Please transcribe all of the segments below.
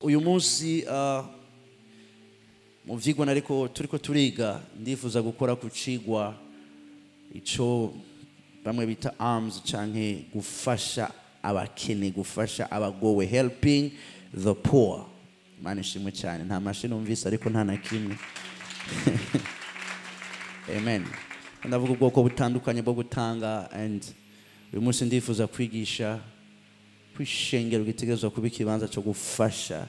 uyu munsi mu vyigwa nariko turiko turiga ndifuza gukora ku cigwa ico bamwe bita arms canke gufasha abakene, gufasha abagowe, helping the poor. Imana ishimwe cyane, nta mashini umvise ariko nta na kimwe. Amen. Ndavuga ubwoko butandukanye bwo gutanga, and uyu munsi ndifuza kwigisha kwishengera ugitegerezwa kuba ikibanza cyo gufasha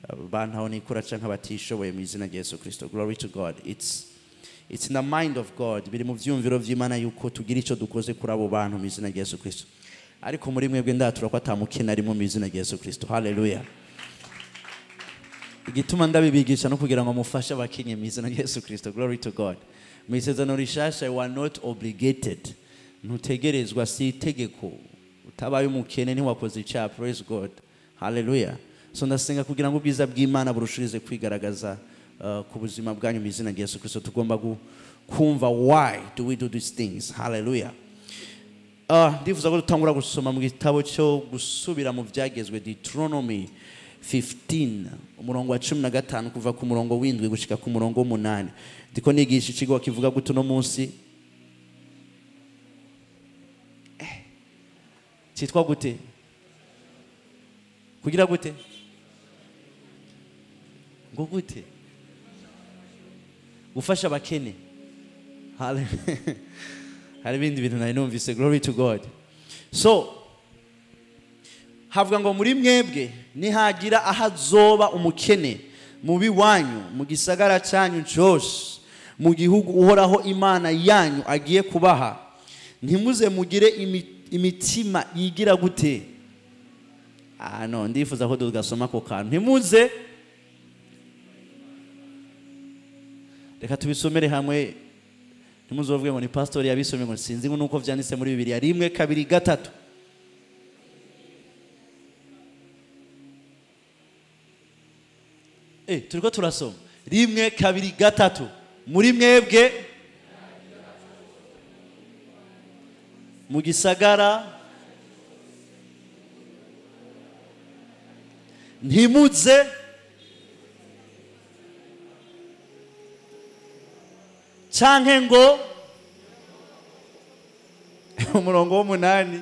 abantu aho nikora canke abatishoboye mu izina rya Yesu Kristo. Glory to God. It's in the mind of God, biri mu vyumviro vy'Imana yuko tugira ico dukoze kuri abo bantu mu izina rya Yesu Kristo. Ariko muri mwebwe ndatura ko atamukena ari mu izina rya Yesu Kristo. Hallelujah. Igituma ndabibigisha no kugira ngo mufashe abakenye mu izina rya Yesu Kristo. Glory to God. Mu isezerano rishasha you are not obligated. Ntutegerezwa, si itegeko. Utabaye umukene ntiwakoze icyaha. Praise God. Hallelujah. So ndasenga kugira ngo ubwiza bw'Imana burushirize kwigaragaza ku buzima bwanyu mu izina rya Yesu Kristo. Tugomba kumva why do we do these things. Hallelujah. Ndifuza ko dutangura gusoma mu gitabo cyo gusubira mu vyagezwe, Deuteronomy 15 umurongo wa 15 kuva ku murongo w'indwi gushika ku murongo 8. Ndiko nigisha ikigo kivuga guto no munsi cyitwa gute? Kugira gute? Ngo gute? Gufasha abakene. Hari ibindi bintu nari numvise. Glory to God. So havuga ngo muri mwebwe nihagira ahazoba umukene mu biwanyu mu gisagara cyanyu cyose mu gihugu uhoraho Imana yanyu agiye kubaha, ntimuze mugire imitima yigira gute? No, ndifuza ko tugasoma ko kantu. Ntimuze, reka tubisomere hamwe. Ntimuzovuge ngo ni pastor yabisomye ngo sinzi ngo nuko vyanditse muri Bibiliya. 1, 2, 3. Turiko turasoma 1, 2, 3. Muri mwebwe mu gisagara ntimuze canke ngo umurongo wa 8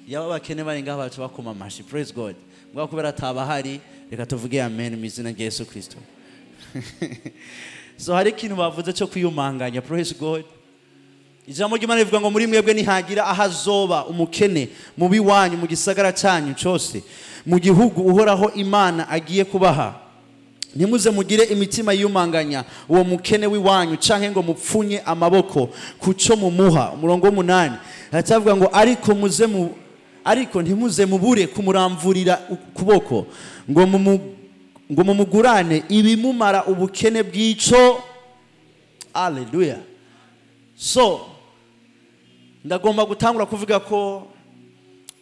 yaba bakene bari ngaho bacu bakoma amashi. Praise God. Mwa kubera atabahari reka tuvuge amen mu izina rya Yesu Kristo. So hari ikintu bavuze cyo kwiyumanganya. Praise God. Ijambo ry'Imana rivuga ngo muri mwebwe nihagira ahazoba umukene mu biwanyu mu gisagara cyanyu cyose mu gihugu uhoraho Imana agiye kubaha, ntimuze mugire imitima yiyumanganya uwo mukene wiwanyu canke ngo mupfunye amaboko kuco mumuha. Umurongo 8 hatavuga ngo ariko ntimuze mubure kumuramvurira ukuboko ngo mumugurane ibimumara ubukene bw'ico. Hallelujah. So ndagomba gutangura kuvuga ko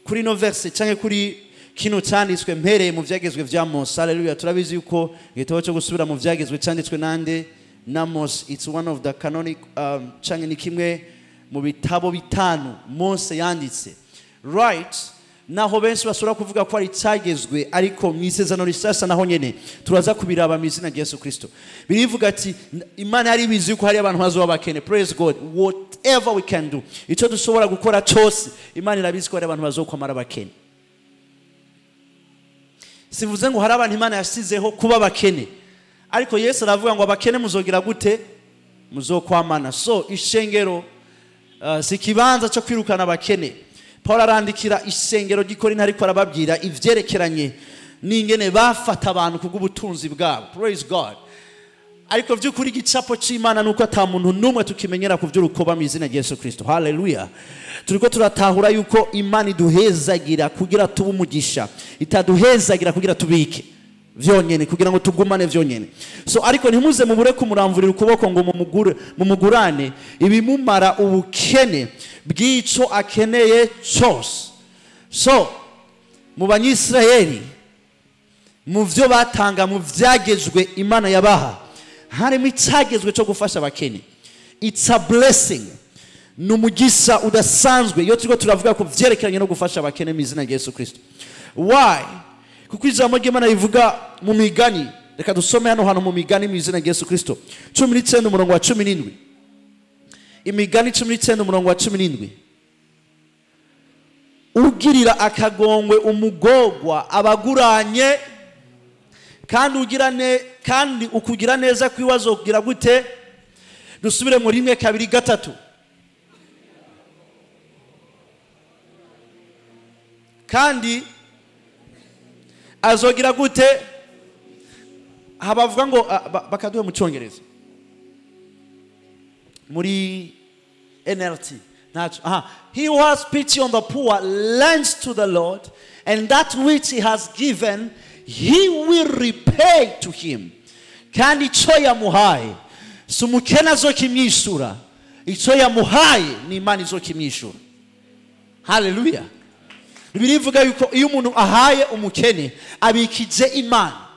kuri no verse canke kuri kino cyanditswe mpereye mu vyagezwe vya Mose. Hallelujah. Turabizi yuko igitabo cyo gusubira mu vyagezwe cyanditswe nande na Mose. It's one of the canonic canke ni kimwe mu bitabo bitanu Mose yanditse. Right? Naho benshi basura kuvuga ko ari cyagezwe, ariko mu isezerano rishasha naho nyene turaza kubiraba mu izina rya Yesu Kristo. Birivuga ati Imana yari bizi ko hari abantu bazoba bakene. Praise God. Whatever we can do, ico dushobora gukora cyose Imana irabizi ko hari abantu bazokwamara bakene. Sivuze ngo hari abantu Imana yasizeho kuba bakene, ariko Yesu aravuga ngo abakene muzogira gute? Muzokwamana. So ishengero si kibanza cyo kwirukana abakene. Paul arandikira isengero ry'Ikorinto ariko arababwira ivyerekeranye n'ingene bafata abantu kubw'ubutunzi bwabo. Praise God. Ariko vy'ukuri igicapo c'Imana nuko ata muntu numwe tukimenyera ku vy'urukoba mu izina rya Yesu Kristo. Hallelujah. Turiko turatahura yuko Imana iduhezagira kugira tube umugisha, itaduhezagira kugira tubike vyonyene, kugira ngo tugumane vyonyene. So ariko ntimuze mubure kumuramvurira ukuboko ngo mumugurane ibimumara ubukene bw'ico akeneye cyose. So mu banyisirayeli mu byo batanga mu vyagezwe Imana yabaha harimo icyagezwe cyo gufasha abakene. It's a blessing. Numugisa udasanzwe iyo turiko turavuga ko vyerekeranye no gufasha abakene mu izina rya Yesu Kristo. Why? Kuko ijambo ry'Imana rivuga mu migani, reka dusome hano mu migani mu izina rya Yesu Kristo 19 umurongo wa 17. Imigani 19 umurongo wa 17. Ugirira akagongwe umugogwa abaguranye kandi ukugira neza kwiwazo kugira gute? Dusubire mu 1 2 3. Kandi azogira gute? Habavuga ngo bakaduhe mu Cyongereza muri NLT. He who has pity on the poor lends to the Lord, and that which he has given he will repay to him. Kandi icyo yamuhaye si umukene azokimwishyura, icyo yamuhaye ni Imana izokimwishyura. Hallelujah. Bibiliya ivuga yuko iyo umuntu ahaye umukene abikije Imana,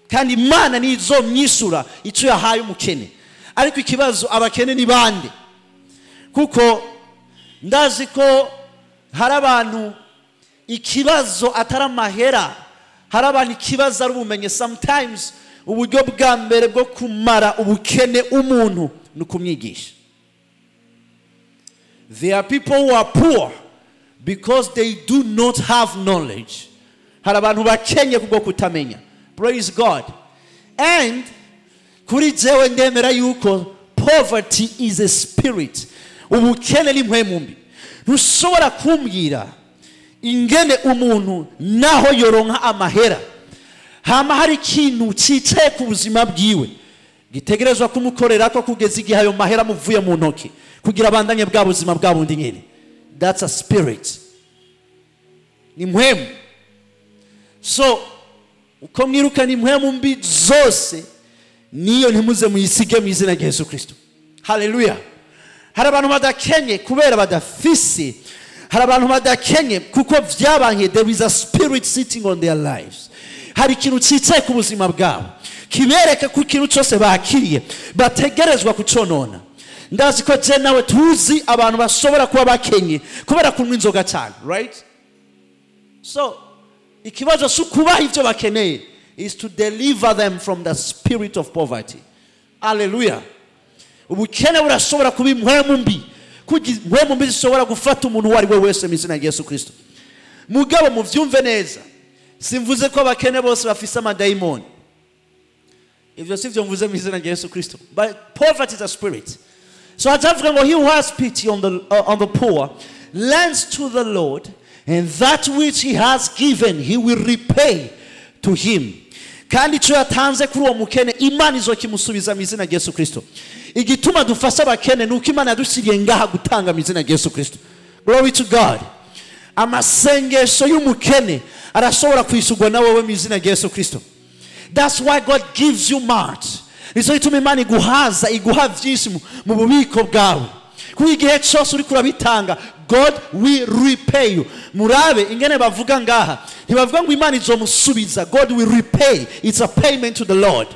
kandi Imana ni izomwishyura icyo yahaye umukene. Ariko ikibazo abakene ni bande? Kuko ndazi ko hari abantu ikibazo atari amahera, hari abantu ikibazo ari ubumenye. Sometimes uburyo bwa mbere bwo kumara ubukene umuntu ni ukumwigisha. There are people who are poor because they do not have knowledge. Hari abantu bakenye kubwo kutamenya. Praise God. And kuri jewe ndemera yuko poverty is a spirit. Ubukene ni mpwemu mbi. Ntushobora kumbwira ingene umuntu naho yoronka amahera hama hari ikintu cyicaye ku buzima bwiwe gitegerezwa kumukorera ko kugeza igihe ayo mahera muvuye mu ntoki kugira abandanye bwa buzima bwa bundi nyene. That's a spirit. Ni mpwemu. So uko mwiruka ni mpwemu mbi zose niyo ntimuze muyisige mu izina rya Yesu Kristo. Hallelujah. Hari abantu badakenye kubera badafise. Hari abantu badakenye kuko vyabankiye. There is a spirit sitting on their lives. Hari ikintu cyicaye ku buzima bwabo kibereka ku kintu cyose bakiriye bategerezwa kuconona. Ndazi ko je nawe tuzi abantu bashobora kuba bakenye kubera kunywa inzoga cyane, right? So ikibazo sukuba ivyo bakeneye is to deliver them from the spirit of poverty. Hallelujah. Ubukene burashobora kuba impwemu mbi, impwemu mbi zishobora gufata umuntu wari we wese mu izina rya Yesu Kristo. Mugabo muvyumve neza, simvuze ko abakene bose bafise amadayimoni. Ivyo sivyo mvuze mu izina rya Yesu Kristo. But poverty is a spirit. So atavuga ngo he who has pity on the poor lends to the Lord, and that which he has given he will repay to him. Kandi cyo yatanze kuri uwo mukene Imana izokimusubiza mu izina rya Yesu Kristo. Igituma dufasha abakene nuko Imana yadushyiriye ngaha gutanga mu izina rya Yesu Kristo. Glory to God. Amasengesho y'umukene arashobora kwisugwa na wowe mu izina rya Yesu Kristo. That's why God gives you much. Nizo ituma Imana iguhaza, iguha vyinshi mu bubiko bwawe. Kuko igihe cyose uri kurabitanga, God will repay you. Murabe ingene bavuga ngaha, ntibavuga ngo Imana izomusubiza. God will repay. It's a payment to the Lord.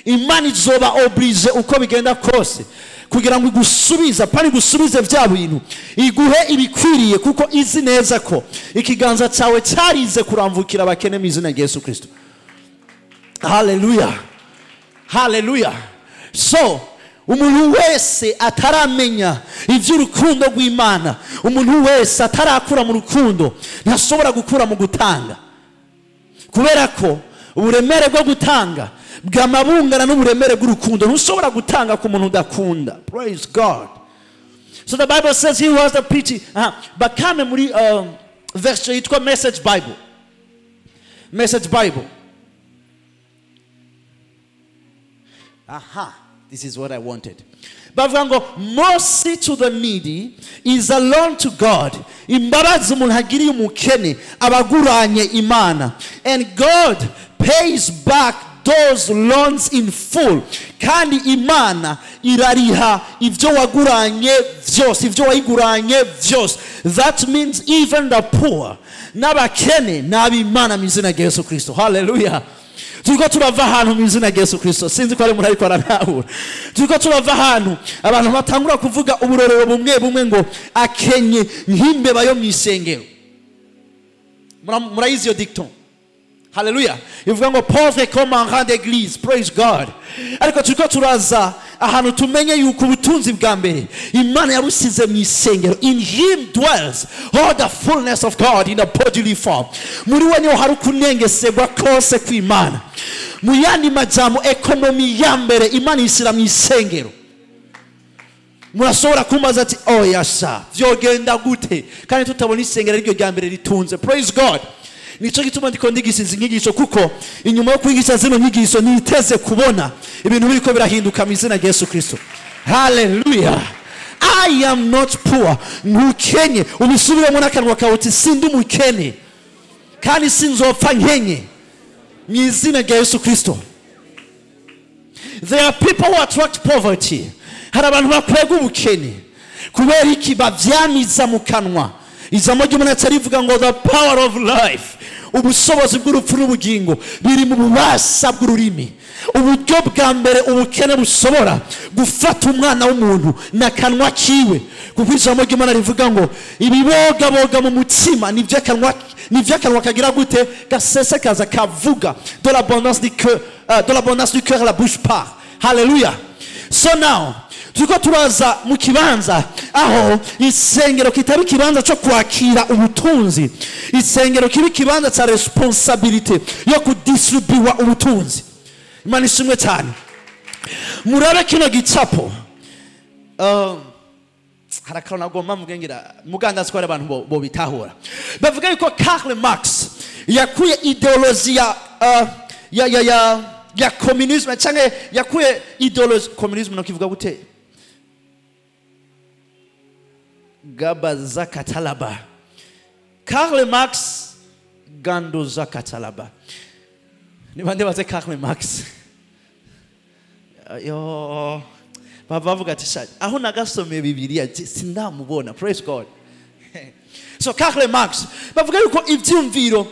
Imana izoba oblige uko bigenda kose kugira ngo igusubiza, pani gusubize vya bintu, iguhe ibikwiriye kuko izi neza ko ikiganza cyawe cyarize kuramvukira abakene mu izina rya Yesu Kristo. Hallelujah. Hallelujah. So umuntu wese ataramenya ivy'urukundo rw'Imana, umuntu wese atarakura mu rukundo ntashobora gukura mu gutanga, kubera ko uburemere bwo gutanga bwamabungana n'uburemere bw'urukundo. Ntushobora gutanga ku muntu udakunda. Praise God. So the Bible says he who has the pity. Bakame muri verse yitwa Message Bible. Message Bible. This is what I wanted. Bavuga ngo mercy to the needy is a loan to God. Imbabazi umuntu agiriye umukene abaguranye Imana, and God pays back those loans in full. Kandi Imana irariha ivyo waguranye vyose, ivyo wayiguranye vyose. That means even the poor n'abakene n'ab'Imana mu izina rya Yesu Kristo. Hallelujah. turiko turava ahantu mu izina rya Yesu Kristo sinzi ko ari muri ariko aranahura turiko turava ahantu abantu batangura kuvuga uburorero bumwe bumwe ngo akenye nk'imbeba yo mu isengero murayizi yo dicton. Hallelujah. Ivuga ngo pauvre comme un rang d'église. Praise God. Ariko turiko turaza ahantu tumenye yuko ubutunzi bwa mbere Imana yabusize mu isengero. In him dwells all the fullness of God in a bodily form. Muri we niho hari kunengesebwa kose kw'Imana. Mu yandi majambo ekonomi ya mbere Imana isira mu isengero. Murashobora kumbaza ati oh yasha vyogenda gute kandi tutabona isengero ryo rya mbere ritunze. Praise God. Nico gituma ndiko ndigisiza inyigisho kuko inyuma yo kwigisha zino nyigisho niteze kubona ibintu biriko birahinduka mu izina rya Yesu Kristo. Hallelujah. I am not poor. Ntukenye ubisubiremo n'akanwa kawe uti sindi umukene kandi sinzopfa nkenye mu izina rya Yesu Kristo. There are people who attract poverty. Hari abantu bakwega ubukene kubera iki bavyamiza mu kanwa. Ijambo ry'Imana rivuga ngo the power of life, ubusobozi bw'urupfu n'ubugingo biri mu bubasha bw'ururimi. Uburyo bwa mbere ubukene busobora gufata umwana w'umuntu n'akanwa kiwe, kuko ijambo ry'Imana rivuga ngo ibibogaboga mu mutima nivyo akanwa kagira gute gasesekaza kavuga. De l'abondance du cœur la bouche parle. Hallelujah. So now turiko turaza mu kibanza aho isengero kitari kibanza cyo kwakira ubutunzi, isengero kibi kibanza ca responsabilité yo kudistribuwa ubutunzi. Imana ishimwe cyane. Murabe kino gicapo harakana nagomba mugengera muganda tware abantu bo bitahura bavuga yuko Karl Marx yakuye ideology ya communism cyangwa yakuye ideology communism no kivuga gute Gaba Zakatalaba. Karl Marx Gando Zakatalaba. Ni bande bate Karl Marx. Yo bavuga ati sha aho nagasome Bibiliya sindamubona. Praise God. So Karl Marx bavuga yuko ivyumviro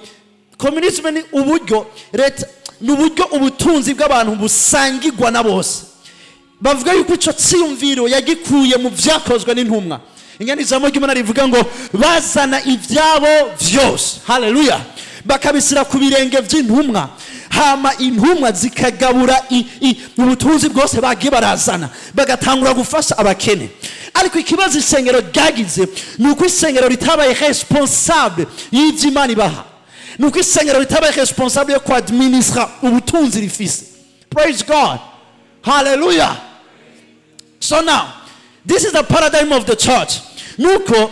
communism ni uburyo leta n'uburyo ubutunzi bw'abantu busangirwa na bose. Bavuga yuko ico cyumviro yagikuye mu vyakozwe n'intumwa. Ingani ijambo ry'Imana rivuga ngo bazana ivyabo vyose. Hallelujah. Bakabisira ku birenge vy'intumwa, hama intumwa zikagabura ubutunzi bwose bagiye barazana bagatangura gufasha abakene. Ariko ikibazo isengero ryagize nuko isengero ritabaye responsable y'ivy'Imana ibaha, nuko isengero ritabaye responsable yo kwadministra ubutunzi rifise. Praise God. Hallelujah. So now this is the paradigm of the church. Nuko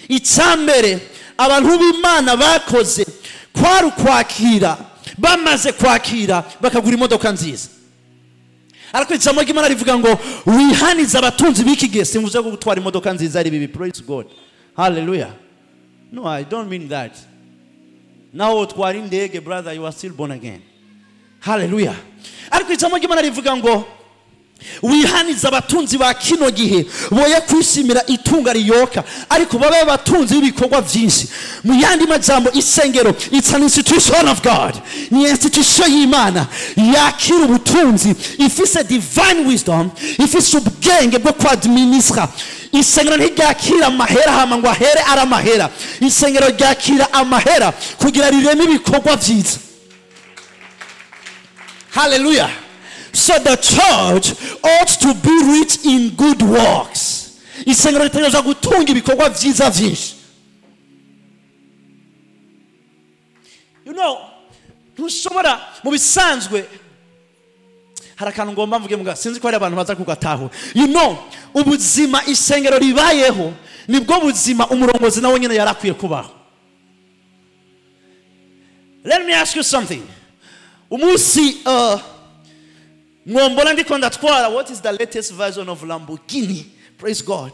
itsambere abantu b'Imana bakoze kwaru kwakira, bamaze kwakira bakagura imodoka nziza. Ariko ijambo ry'Imana rivuga ngo wihaniza abatunzi b'iki gihe simvuze ko gutwara imodoka nziza ari bibi. Praise God. Hallelujah. No, I don't mean that. Now utwara indege brother, you are still born again. Hallelujah. Ariko ijambo ry'Imana rivuga ngo wihaniza abatunzi ba kino gihe boye kwishimira itunga riyoka ariko babe batunzi b'ibikorwa byinshi. Mu yandi majambo isengero it's an institution of God, ni institution y'Imana yakira ubutunzi ifise divine wisdom, ifise ubwenge bwo kwadministra. Isengero ntiryakira amahera hama ngo ahere ari amahera, isengero ryakira amahera kugira rireme ibikorwa byiza. Hallelujah. So the church ought to be rich in good works. Isengero ritegerezwa gutunga ibikorwa vyiza vyinshi. You know, ntushobora mu bisanzwe harakantu ngomba mvuge muga sinzi ko hari abantu baza kugataho. You know, ubuzima isengero ribayeho nibwo buzima umurongozi nawe nyene yarakwiye kubaho. Let me ask you something. Umusi Mwombola ndiko ndatwara, what is the latest version of Lamborghini? Praise God.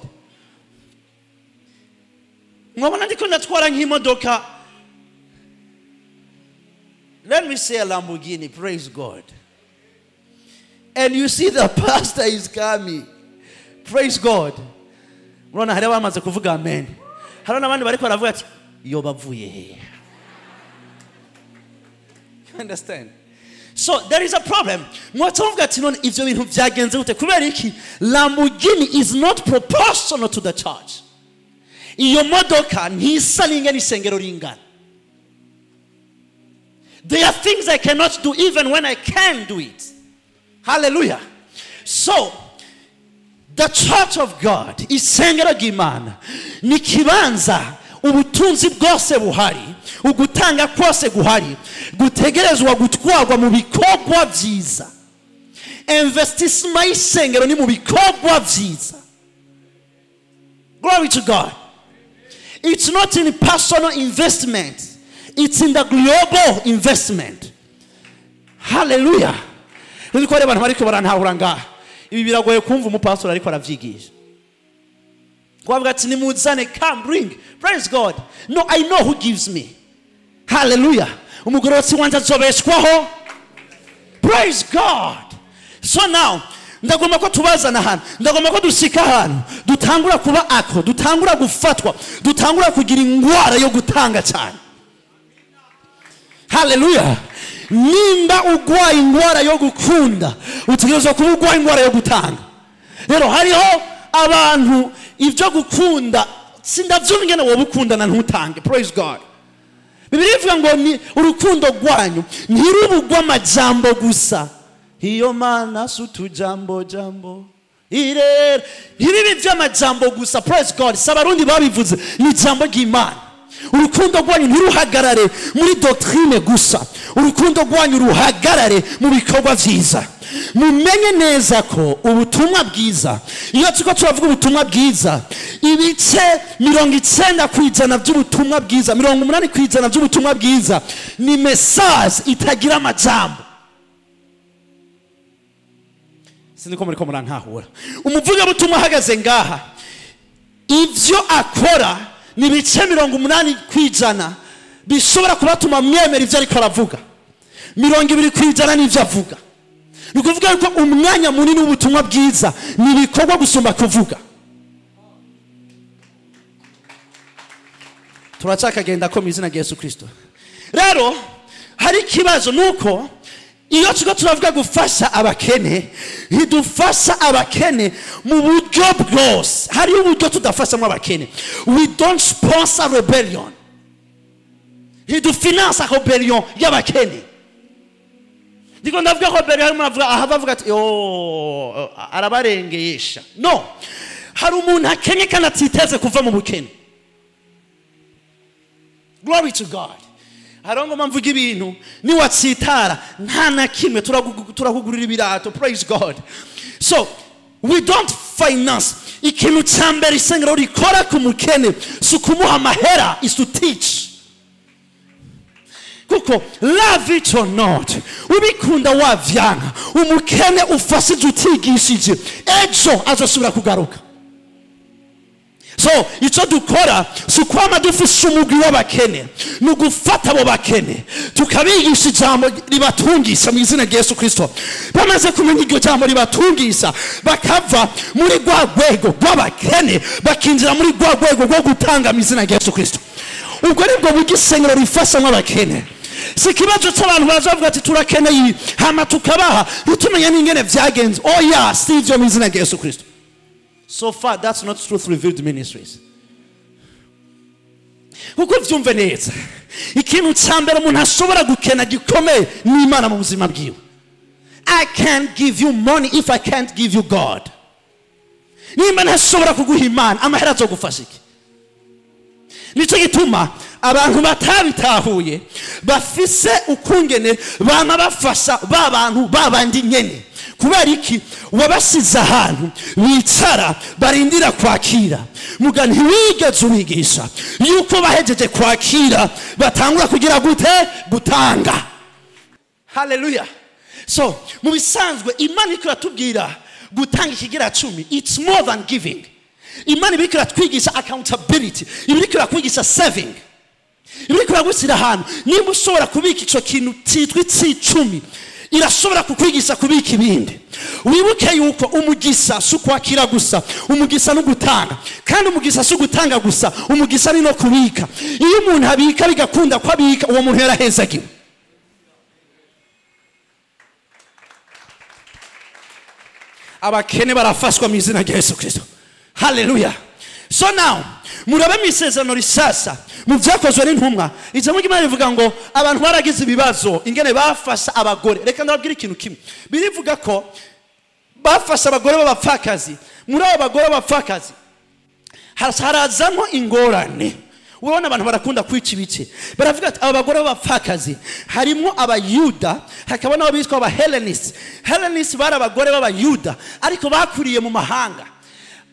Mwombola ndiko ndatwara nk'imodoka. Let me say a Lamborghini. Praise God. And you see the pastor is coming. Praise God. Mwana hari abamaze kuvuga amen. Hari n'abandi bariko baravuga ati yo bavuye he. You understand? So there is a problem. Mwatavuga ati none ivyo bintu vyagenze gute kubera iki Lamborghini is not proportional to the church. Iyo modoka ntisa n'ingene isengero ringana. There are things I cannot do even when I can do it. Hallelujah. So the church of God, isengero ry'Imana, ni kibanza ubutunzi bwose buhari, ugutanga kwose guhari, gutegerezwa gutwarwa mu bikorwa vyiza. Investissement y'isengero ni mu bikorwa vyiza. Glory to God. It's not in personal investment. It's in the global investment. Hallelujah. Niko abantu bariko barantahura ngaha. Ibi biragoye kumva umupastor ariko aravyigisha. Kwavuga ati nimuzane, come bring. Praise God. No, I know who gives me. Hallelujah. Umugorotsi wanje azobeshwaho. Praise God. So now, ndagomba ko tubazana hano, ndagomba ko dusika hano, dutangura kuba ako, dutangura gufatwa, dutangura kugira ingwara yo gutanga cyane. Hallelujah. Nimba ugwaye ingwara yo gukunda, utegerezwa kuba ugwaye ingwara yo gutanga. Rero hariho abantu ivyo gukunda sindavyumva ngene wo bukundana ntutange. Praise God. Bibiliya ivuga ngo ni urukundo rwanyu ntirubugwa amajambo gusa. Iyo mana sutujambo jambo irera ntiribi vy'amajambo gusa. Praise God. Sabarundi babivuze ni jambo ry'Imana. Urukundo rwanyu ntiruhagarare muri doctrine gusa. Urukundo rwanyu ruhagarare mu bikorwa vyiza. Mumenye neza ko ubutumwa bwiza, iyo tuko turavuga ubutumwa bwiza, ibice 90% by'ubutumwa bwiza, 80% by'ubutumwa bwiza ni message itagira amajambo. Siniko muri ko murankahura. Umuvuga butumwa hagaze ngaha, ivyo akora ni bice 80% bishobora kubatuma mwemera ivyo ariko aravuga. 20% n'ivyo avuga. Nukuvuga yuko umwanya munini w'ubutumwa bwiza ni bikorwa gusumba kuvuga. Turacakagenda ko mizina ya Yesu Kristo. Rero hari kibazo nuko iyo tuko turavuga gufasha abakene, hidufasha abakene mu buryo bwose. Hari uburyo tudafasha mu abakene. We don't sponsor rebellion. Hidufinance rebellion y'abakene. Ndiko ndavuga ko bere harimo avuga ati yo arabarengeyesha. No. Hari umuntu akenye kana titeze kuva mu bukene. Glory to God. Harongo mamvuga ibintu ni watsitara nta na kimwe turakugurira ibirato. Praise God. So we don't finance. Ikintu cyambere isengero rikora ku mukene sukumuha amahera is to teach. Kuko love it or not, ubikunda wavyanga, umukene ufasije utigishije, ejo azosubira kugaruka. So ico dukora sukwama dufisha umugwi w'abakene, nugufata abo bakene tukabigisha ijambo ribatungisha mu izina rya Yesu Kristo. Bamaze kumenya iryo jambo ribatungisha, bakava muri rwa rwego rw'abakene bakinjira muri rwa rwego rwo gutanga mu izina rya Yesu Kristo. Ubwo nibwo bugisengero rifasha nk'abakene. Si kibazo cy'abantu bazavuga ati turakeneye hama tukabaha utumenya n'ingene vyagenze. Oh yeah, sivyo mu izina rya Yesu Kristo. So far that's not truth revealed ministries. Kuko vyumve neza, ikintu cyambere umuntu ashobora gukena gikomeye ni Imana mu buzima bwiwe. I can't give you money if I can't give you God. Ni Imana ashobora kuguha Imana, amahera azogufasha iki? Nico gituma abantu batabitahuye bafise ukungene bama bafasha babantu babandi nyene. Kubera iki wabasiza ahantu bicara barindira kwakira, mugani wigeze ubigisha yuko bahejeje kwakira batangura kugira gute gutanga. Hallelujah. So mu bisanzwe Imana ikratubwira gutanga ikigira 10. It's more than giving. Imana ibikira twigisha accountability, ibikira kwigisha saving, ibikira gusira ahantu nimba ushobora kubika ico kintu titwa 10 irashobora kukwigisha kubika ibindi. Wibuke yuko umugisa sukwakira gusa, umugisa no gutanga, kandi umugisa su gutanga gusa, umugisa ni no kubika. Iyo umuntu abika bigakunda kwabika uwo muntu yarahezagiwe. abakene barafashwa mu izina rya Yesu Kristo. Hallelujah. So now murabe misezerano risasa mu byakozwe n'intumwa ijambo ry'Imana rivuga ngo abantu baragize ibibazo ingene bafasha abagore. Reka ndababwira ikintu kimwe, birivuga ko bafasha abagore b'abapfakazi. Muri abo bagore b'abapfakazi harazamo ingorane. Urabona abantu barakunda kwica ibice, baravuga ati aba bagore b'abapfakazi harimo abayuda, hakaba n'abo bitwa aba Hellenist. Hellenist bari abagore b'abayuda ariko bakuriye mu mahanga.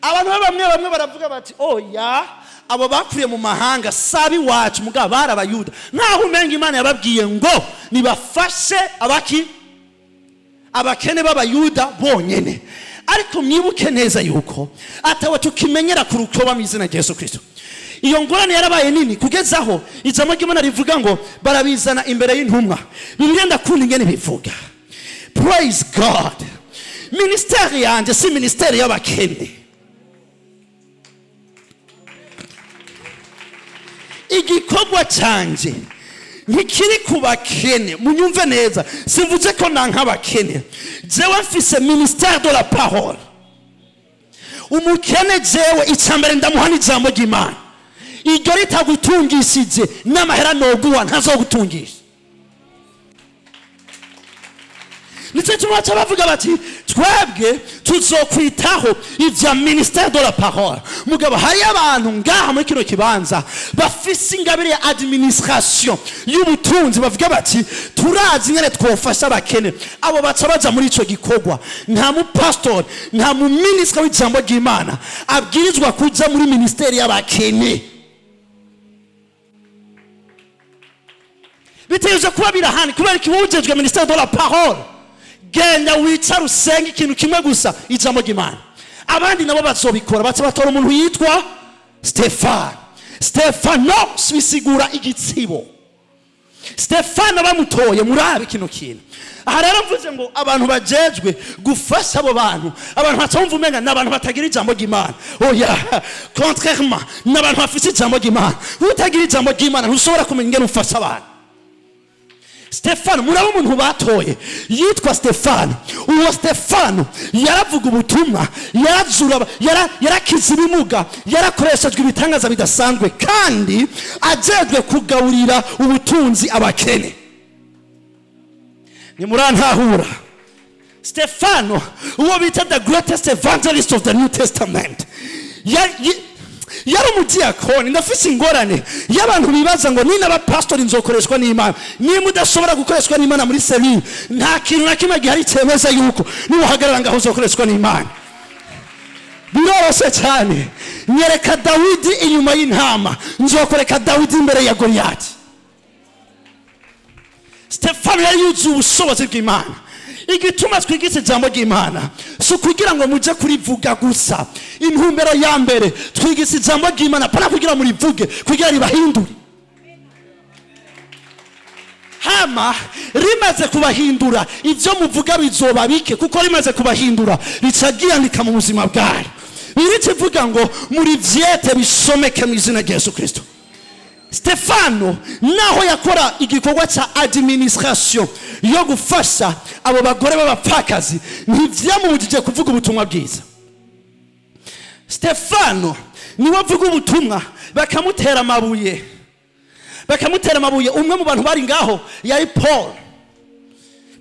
Abantu bamwe baravuga bati oya, abo bakuriye mu mahanga sabi wacu mugabo bari abayuda, nkaho umenga Imana yababwiye ngo nibafashe abakene b'abayuda bonyene. Ariko mwibuke neza yuko atawe tukimenyera ku rukoba mu izina rya Yesu Kristo. Iyo ngorane yarabaye nini kugezaho ijambo ry'Imana rivuga ngo barabizana imbere y'intumwa. Bibiliya ndakunda ingene bivuga. Praise God. Ministeri yanje si ministeri y'abakene. Igikorwa canje ntikiri ku bakene, munyumve neza, simvuze ko nanka abakene. Jewe mfise ministère de la parole. Umukene jewe icambere ndamuhana ijambo ry'Imana. Iryo ritagutungishije n'amahera noguha ntazogutungisha. Nico cyuma bavuga bati twebwe tuzokwitaho ivya ministère de la parole. Mugabo hari abantu ngaha muri kino kibanza bafise ingabire ya administration y'ubutunzi, bavuga bati turazi ngene twofasha abakene. Abo baca baja muri ico gikorwa. Nta mu pastor, nta mu ministre w'ijambo ry'Imana abwirizwa kuja muri ministeri y'abakene. Biteye kuba birahani kubera kiwujejwe ministère de la parole. Genda wicara usenga ikintu kimwe gusa, ijambo ry'Imana. Abandi nabo bazobikora, batora umuntu yitwa Stefano bisigura igitsibo. Stefano bamutoye murabe kino kintu. Aha rero mvuze ngo abantu bajejwe gufasha abo bantu, abantu batumva umenga n'abantu batagira ijambo ry'Imana. Oya, contrairement n'abantu bafite ijambo ry'Imana. Utagira ijambo ry'Imana ntushobora kumenya ingene ufasha abantu. Stefano murabo umuntu batoye yitwa Stefano. Uwo Stefano yaravuga ubutumwa, yarazura, yarakiza ibimuga, yarakoreshejwe ibitangaza bidasanzwe kandi ajejwe kugaburira ubutunzi abakene. Ni murantahura. Stefano uwo bita the greatest evangelist of the New Testament. Yari umudiyakoni. Ndafise ingorane y'abantu bibaza ngo nina ba pastor nzokoreshwa n'Imana. Ni mudashobora gukoreshwa n'Imana muri selile, nta kintu na kimwe gihari cyemeza yuko niwahagarara ngaho uzokoreshwa n'Imana. Biroroshe cyane. Nyereka Dawidi inyuma y'intama, nzokoreka Dawidi imbere ya Goliath. Stefano yari yuzuye ubushobozi bw'Imana. Igituma twigise ijambo ry'Imana so kugira ngo muje kurivuga gusa. Intumbero ya mbere twigise ijambo ry'Imana pana kugira muri vuge, kugira ribahindure. Hama rimaze kubahindura ivyo muvuga bizoba bike, kuko rimaze kubahindura ricagiyandika mu buzima bwawe. Birikivuga ngo muri vyete bisomeke mu izina rya Yesu Kristo. Stefano naho yakora igikorwa cha administration yo gufasha abo bagore b'abapfakazi, ntivyamubujije kuvuga ubutumwa bwiza. Stefano niwe avuga ubutumwa bakamutera amabuye. Umwe mu bantu bari ngaho yari Paul,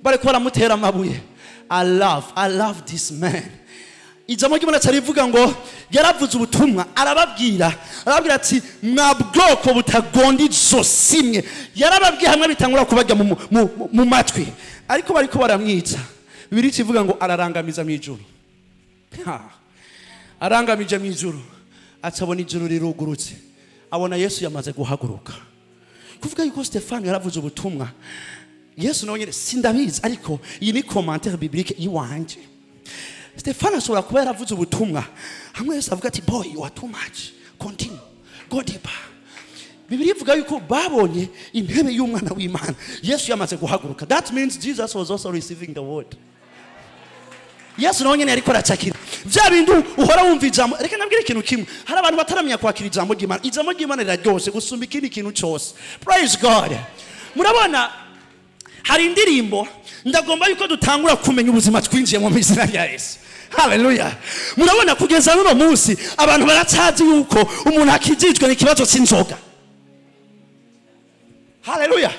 bariko baramutera amabuye. I love this man. Ijambo ry'Imana cyarivuga ngo yaravuze ubutumwa, arababwira ati mwa bwoko butagondi zosimye. Yarababwiye hamwe bitangura kubajya mu matwi, ariko bariko baramwica. Bibiri kivuga ngo ararangamiza mu ijuru. Arangamije mu ijuru, acabona ijuru rirugurutse, abona Yesu yamaze guhaguruka. Kuvuga yuko Stefano yaravuze ubutumwa, Yesu nawe nyine sindabizi, ariko iyi ni commentaire biblique iwanje. Stefano ashobora kuba yaravuze ubutumwa, hamwe Yesu avuga ati boy you are too much, continue, go deeper. Bibiri ivuga yuko babonye intebe y'umwana w'Imana, Yesu yamaze guhaguruka. That means Jesus was also receiving the word. Yesu nawe nyine yariko aracakira bya bintu uhora wumva ijambo. Reka nabwire ikintu kimwe, hari abantu bataramenya kwakira ijambo ry'Imana. Ijambo ry'Imana riraryoshe gusumba ikindi kintu cyose. Praise God. Murabona hari indirimbo ndagomba yuko dutangura kumenya ubuzima twinjiye mu izina rya Yesu. Hallelujah. Murabona kugeza n'uno munsi abantu baracyazi yuko umuntu akijijwe n'ikibazo cy'inzoga. Hallelujah.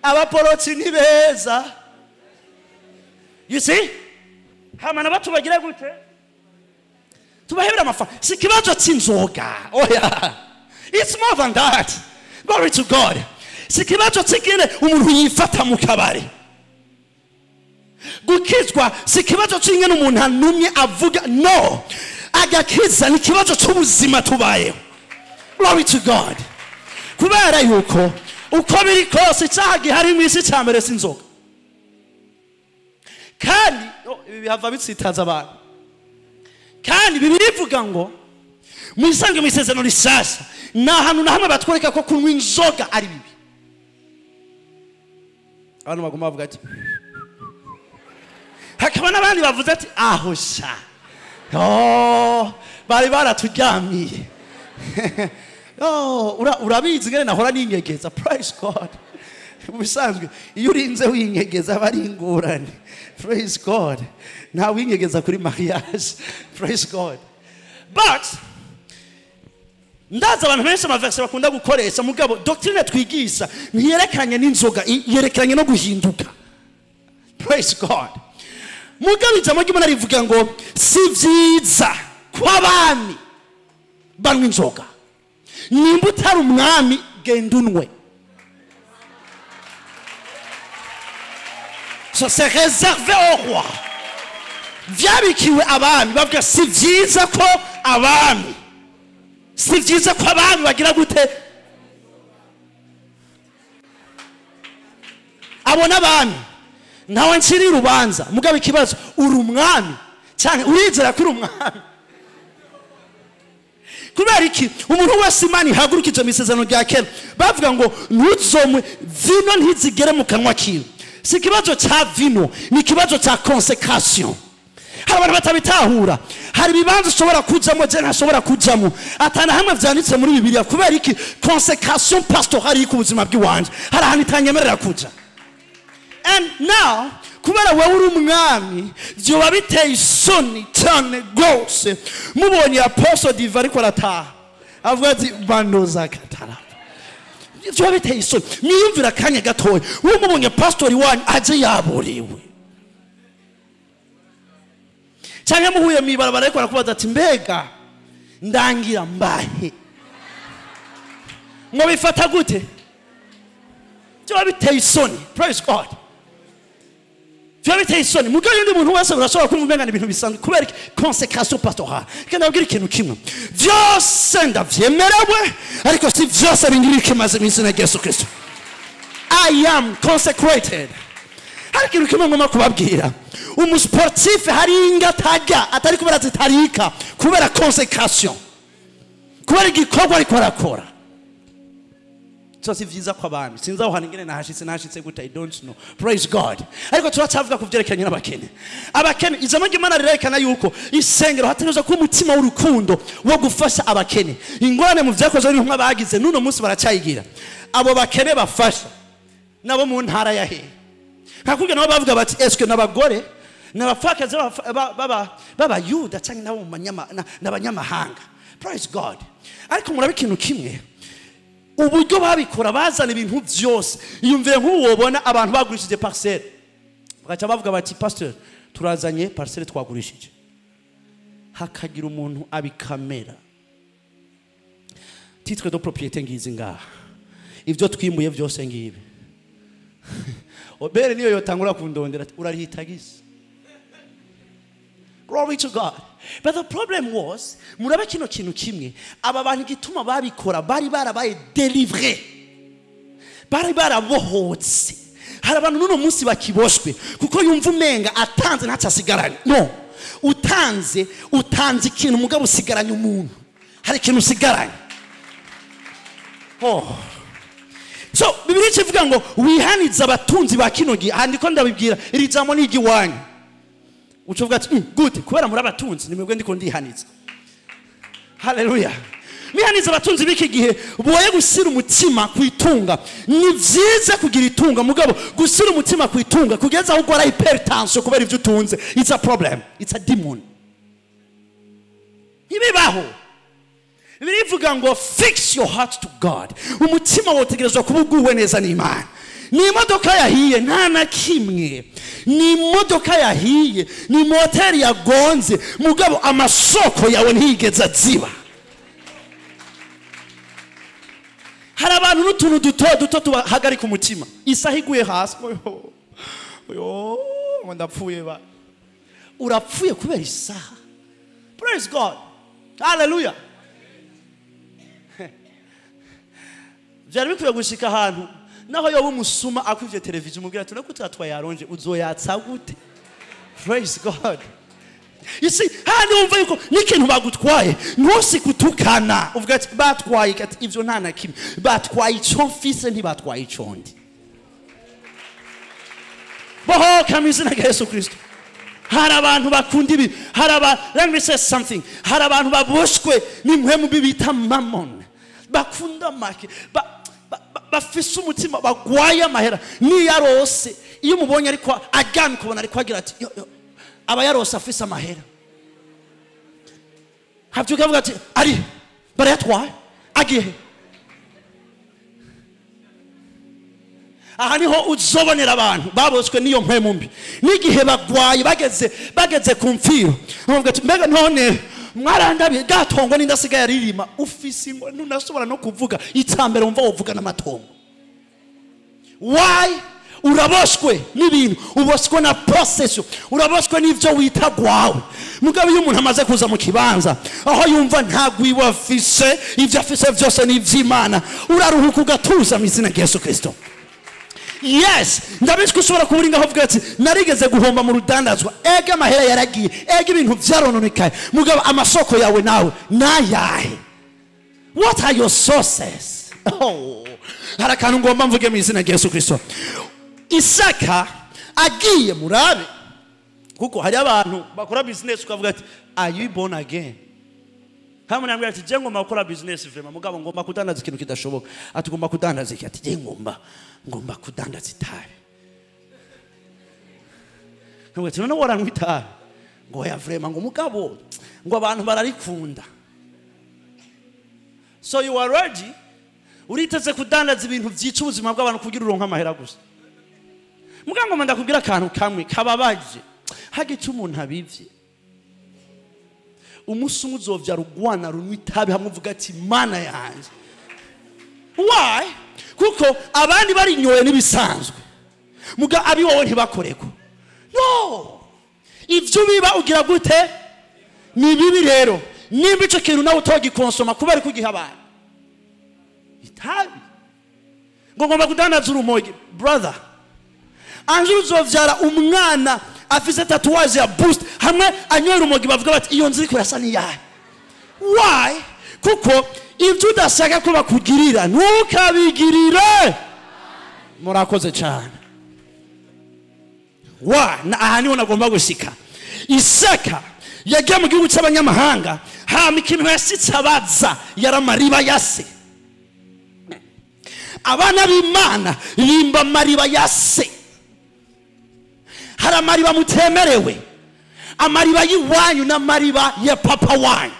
Abaporoti ni beza. You see? Hamana batu bagira gute? Tubahebera amafa. Si kibazo cy'inzoga. Oh yeah. It's more than that. Glory to God. Si kibazo cy'ikine umuntu yifata mu kabari. Gukizwa si kibazo cy'ingene umuntu anumye avuga. No. Agakiza ni kibazo cy'ubuzima tubayeho. Glory to God. Kubera yuko uko biri kose icyaha gihari mu isi cyambere sinzoga. Kandi bihava bitsitaza abantu. Kandi Bibiliya ivuga ngo musange mu isezerano rishasha na hantu na hamwe batwereka ko kunywa inzoga ari bibi. Abantu bagomba bavuga ati hakaba n'abandi bavuze ati aho sha. Bari baraturyamiye. Urabizi ngene nahora ninyegeza. Praise God. Mubisanzwe iyo urinze winyegeza bari ingorane. Praise God. Nta winyegeza kuri mariage. Praise God. But ndaza abantu benshi amaverse bakunda gukoresha mugabo doctrine twigisha ntiyerekanye n'inzoga yerekanye no guhinduka. Praise God. Mugabo ijambo ry'Imana rivuga ngo si vyiza kw'abami banywa inzoga. Nimba utari umwami genda unwe. So c'est réservé au roi. Vyabikiwe abami bavuga si vyiza ko abami. Si vyiza ko abami bagira gute? Abona abami nawe nciri rubanza mugabo ikibazo uri umwami cyane urizera kuri umwami. Kubera iki umuntu wese Imana ihagurukije mu isezerano rya kera bavuga ngo ntuzomwe vino ntizigere mu kanwa kiwe. Si kibazo cha vino ni kibazo cha consecration. Hari abantu batabitahura. Hari bibanza ushobora kujamo je ntashobora kujamo atana hamwe vyanditse muri Bibiliya kubera iki consecration pastorale ku buzima bw'iwanje hari ahantu itanyemerera kuja. And now kubera wewe uri umwami byo babiteye isoni cyane gose mubonye apostle diva ariko arataha avuga ati bandoza katara byo babiteye isoni niyumvira kanya gatoya uwo mubonye pastor wanyu aje yaburiwe cyane muhuye mibarabara ariko arakubaza ati mbega ndangira mbahe ngo bifata gute byo babiteye isoni. Praise God. Vérité isoni mugabo ndi muntu wese urashobora kumvengana ibintu bisanzwe kubera consécration pastorale kandi abwira ikintu kimwe byose ndavyemerewe ariko si byose bingiri kimaze mu izina rya Yesu Kristo. I am consecrated. Hari ikintu kimwe ngoma kubabwira umusportif hari ingatajya atari kubera zitarika kubera consécration kubera igikorwa ariko arakora. So si vyiza kwa bami sinza aho haningene nahashitse gute I don't know. Praise God. Ariko turacavuga kuvyerekanye n'abakene. Abakene ijambo ry'Imana rirekana yuko isengero hategerezwa kuba umutima w'urukundo wo gufasha abakene. Ingorane mu vyakoze n'intumwa bagize nuno munsi baracyayigira. Abo bakene bafasha nabo mu ntara ya he. Kakubye nabo bavuga bati eske n'abagore n'abafakaze baba Yuda cyangwa nabo mu n'abanyamahanga. Praise God. Ariko murabe ikintu kimwe uburyo babikora bazana ibintu byose yumvire nk'uwobona abantu bagurishije parcelle bagaca bavuga bati pastor turazanye parcelle twagurishije hakagira umuntu abikamera titre de propriété ngizi ngaha ivyo twimbuye byose ngibi obere niyo yotangura kundondera urarihitagisa. Glory to God. But the problem was murabe kino kintu kimwe aba bantu gituma babikora bari barabaye délivré bari barabohotse. Hari abantu nuno munsi bakiboshwe kuko yumva umenga atanze ntacasigaranye. No, utanze ikintu mugabo usigaranye umuntu. Hari ikintu usigaranye. So Bibiliya ivuga ngo wihaniza abatunzi ba kino gihe handiko ndabibwira iri jambo ni igiwanyu. Ucuvuga ati good kubera muri abatunzi nimwebwe ndiko ndihaniza. Hallelujah. Mihaniza abatunzi biki gihe boye gusira umutima kwitunga ni vyiza kugira itunga mugabo gusira umutima kwitunga kugeza aho gora hypertension kubera ivyo utunze it's a problem, it's a demon. ibibaho. Birivuga ngo fix your heart to God. Umutima wotegerezwa kubuguwe neza n'Imana. Ni imodoka yahiye nta na kimwe. Ni imodoka yahiye, ni moteri yagonze, mugabo amasoko yawe ntigeze ziba. Hari abantu n'utuntu duto tubahagarika umutima. Isaha iguye hasi. Yo, ndapfuye ba. Urapfuye kubera isaha. Praise God. Hallelujah. Byari bikwiye gushika ahantu naho yoba umusuma akwivye televiziyo umubwira ati nako turatwa yaronje uzoyatsa gute. Praise God. You see, hani umva yuko n'ikintu bagutwaye ntusi kutukana uvuga ati batwaye ati ivyo nta na kimwe batwaye ico mfise ntibatwaye ico ndi. Boho kamizina ga Yesu Kristo. Hari abantu bakunda ibi, let me say something. Hari abantu baboshwe n'impwemu bibita mammon. Bakunda make bafise umutima bagwaye amahera ni yarose iyo mubonye ariko agana kubona ariko agira ati aba yarose afise amahera havyo kavuga ati ari barayatwaye agiye aha niho uzobonera abantu baboswe niyo mpwemu mbi n'igihe bagwaye bageze ku mfiro bavuga ati mbega none mwarandabiye gatongo n'indasigaye aririma ufise ngo nunashobora no kuvuga itambere umva wovuga n'amatongo. Why? Uraboshwe n'ibintu, uboshwe na process, uraboshwe n'ivyo wita gwawe. Mugabo iyo umuntu amaze kuza mu kibanza aho yumva ntagwiwe afise ivyo afise vyose n'ivy'Imana uraruhuka ugatuza mu izina rya Yesu Kristo. Yes, ndabishwe ushobora kuburinga aho vuga ati narigeze guhomba mu rudandazwa ega amahera yaragiye ega ibintu vyarononekaye mugabo amasoko yawe nawe nayahe. What are your sources? Oh, harakantu ngomba mvuge mu izina rya Yesu Kristo. Isaka agiye murabe kuko hari abantu bakora business ukavuga ati are you born again? Hamwe namwe ati je ngomba gukora business vraiment mugabo ngomba kudandaza ikintu kidashoboka ati ngomba kudandaza iki ati je ngomba kudandaza itabi. Ngo ati none waranywa itabi ngo ya vraiment ngo mugabo ngo abantu bararikunda. So you are ready uriteze kudandaza ibintu vyica ubuzima bw'abantu kugira uronka amahera gusa. Mugango manda kugira akantu kamwe kababaje hagice umuntu abivye umusumu uzovya rugwana runwi itabi hamwe uvuga ati mana yanje. Why? Kuko abandi bari nyoye nibisanzwe muga abi wowe ntibakoreko. No, ivyo biba ugira gute ni bibi rero nimba ico kintu nawe utogikonsoma kubera kugiha abantu itabi ngo ngomba kudandaza urumogi. Brother, anje uzovyara umwana afise tatuwaje ya boost hamwe anyoye urumogi bavuga bati iyo nziri kurasa ni yahe. Why? Kuko ivyo udashaka ko bakugirira ntukabigirire. Murakoze cyane. Na aha niho nagomba gushika. Isaka yagiye mu gihugu cy'abanyamahanga hama ikintu yasitse abaza yaramariba yase. Abana b'Imana limba mariba yase. Hari amariba mutemerewe, amariba y'iwanyu n'amariba ya papa wanyu.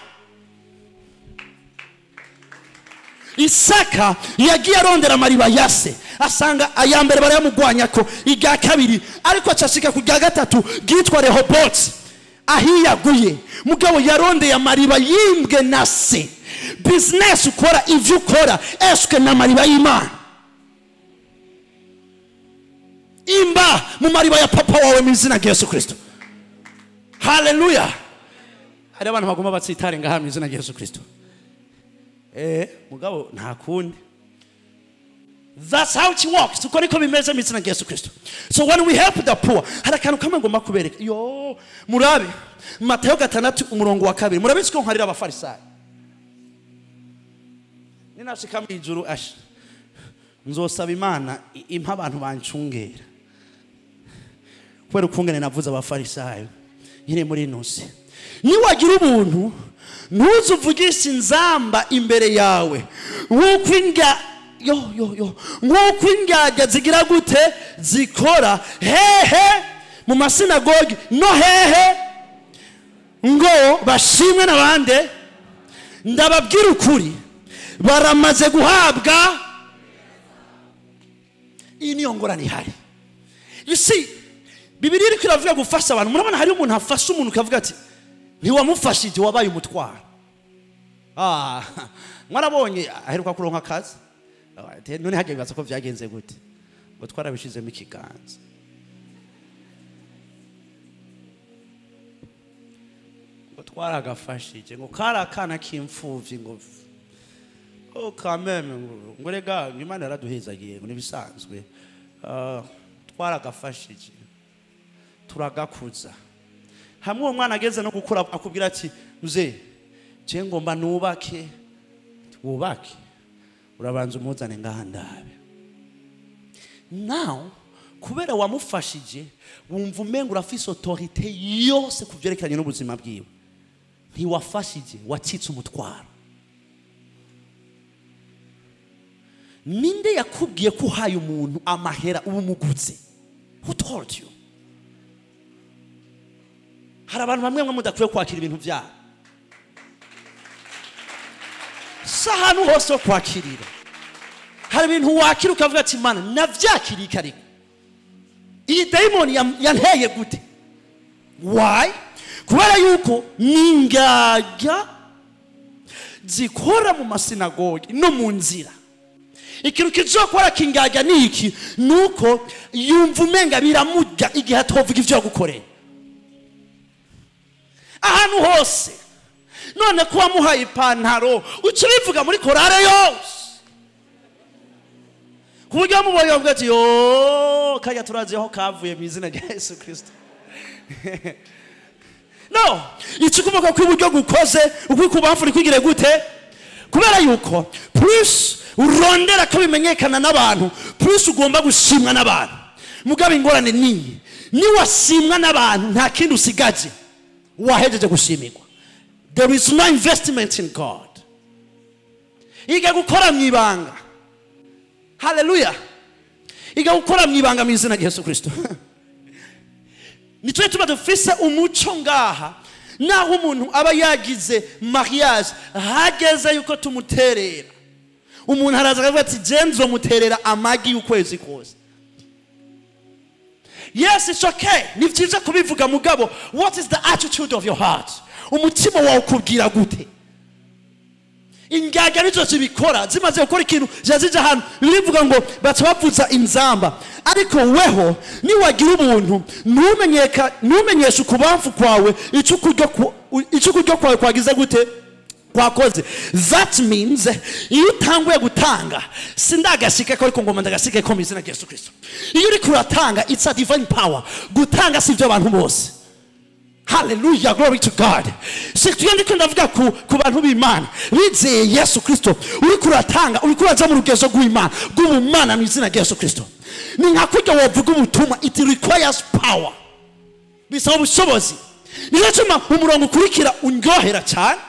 Isaka yagiye arondera amariba yase asanga ayambere barayamugwanya ko iga kabiri ariko acashika ku gya gatatu gitwa Rehoboti ahiyaguye mugabo yarondeye amariba yimbwe na se. Business ukora ivyo ukora eske na mariba y'Imana imba mu mariba ya papa wawe mu izina rya Yesu Kristo. Hallelujah. Hari abantu bagomba batsitare ngaha mu izina rya Yesu Kristo. Mugabo nta kundi. That's how it works. Tuko niko bimeze mu izina rya Yesu Kristo. So when we help the poor, hari akantu kamwe ngomba kubereka. Yo, murabe Matayo 6:2 murabe siko nkarira abafarisayo. Ninashika mu ijuru ash nzosaba Imana impa abantu bancungera. Kwera ukungene navuze abafarisayo nyine muri nose. Niwagira ubuntu ntuzuvugisha inzamba imbere yawe nkuko nkuko ingaga zigira gute zikora hehe mu masinagogi no hehe ngo bashimwe n'abande ndababwira ukuri baramaze guhabwa iyi niyo ngorane ihari. You see, Bibiliya iriko iravuga gufasha abantu. Murabona hari umuntu afasha umuntu ukavuga ati ntiwamufashije wabaye umutwaro. Mwarabonye aheruka kuronka akazi none hagiye bibaza ko byagenze gute ngo twarabishizemo ikiganza. Ngo twaragafashije ngo karakana k'imfuvyi ngo kameme ngo rega Imana yaraduhezagiye ngo nibisanzwe twaragafashije turagakuza. Hamwe umwana ageze no gukura akubwira ati uze je ngomba nubake wubake urabanza umuzane ngahandabe. Now kubera wamufashije wumva umenga urafise autorité yose kuvyerekeranye n'ubuzima bwiwe. Ntiwafashije wacitse umutwaro. Ninde yakubwiye ko uhaye umuntu amahera ubumuguze? Who told you? Hari abantu bamwe mudakwiye kwakira ibintu byabo. Sahanu hose kwakirira. Hari ibintu wakira ukavuga ati Mana navyakiriye kariko. Iyi demon yanteye gute? Why? Kubera yuko ningaga zikora mu masinagogi no mu nzira. Ikintu kizokora kingaga niki nuko yumva umenga biramujya igihe atovuga ivyo gukorera. Ahantu hose none ko wamuhaye ipantaro uca bivuga muri korale yose kuburyo mubonye bavuga ati yo kajya turaziho kavuye mu izina rya Yesu Kristo. No, icukuvuga ko iburyo gukoze ukubamfuri kwigire gute kubera yuko plus urondera ko bimenyekana n'abantu plus ugomba gushimwa n'abantu. Mugabe ingorane ni wasimwa n'abantu nta kindi usigaje wahejeje gushimirwa. There is no investment in God. Iga gukora mwibanga. Hallelujah. Iga gukora mwibanga mu izina rya Yesu Kristo. Nitwe tuba dufise umuco ngaha naho umuntu aba yagize mariage hageze yuko tumuterera. Umuntu haraza akavuga ati jenzo muterera amagi ukwezi kose. Yes, it's okay. Ni vyiza kubivuga mugabo, what is the attitude of your heart? Umutima wawe ukubwira gute? Ingaga nizo zibikora zimaze gukora ikintu jazije hano bivuga ngo bacabavuza inzamba. Ariko weho ni wagira ubuntu numenyesha ukubamfu kwawe icukuryo kwawe kwagize gute kwakoze. That means iyo utanguye gutanga sindagashike ko ariko ngoma ndagashike ko mu izina rya Yesu Kristo. Iyo uri kuratanga it's a divine power. Gutanga sivyo abantu bose. Hallelujah, glory to God. Sikuyandi ko ndavuga ku bantu b'Imana bizeye Yesu Kristo uri kuratanga uri kuraza mu rugezo rw'Imana rw'ubumana mu izina rya Yesu Kristo. Ni nkakujya wavuga ubutumwa it requires power. Bisaba ubushobozi. Nizo tuma umurongo ukurikira ungohera cyane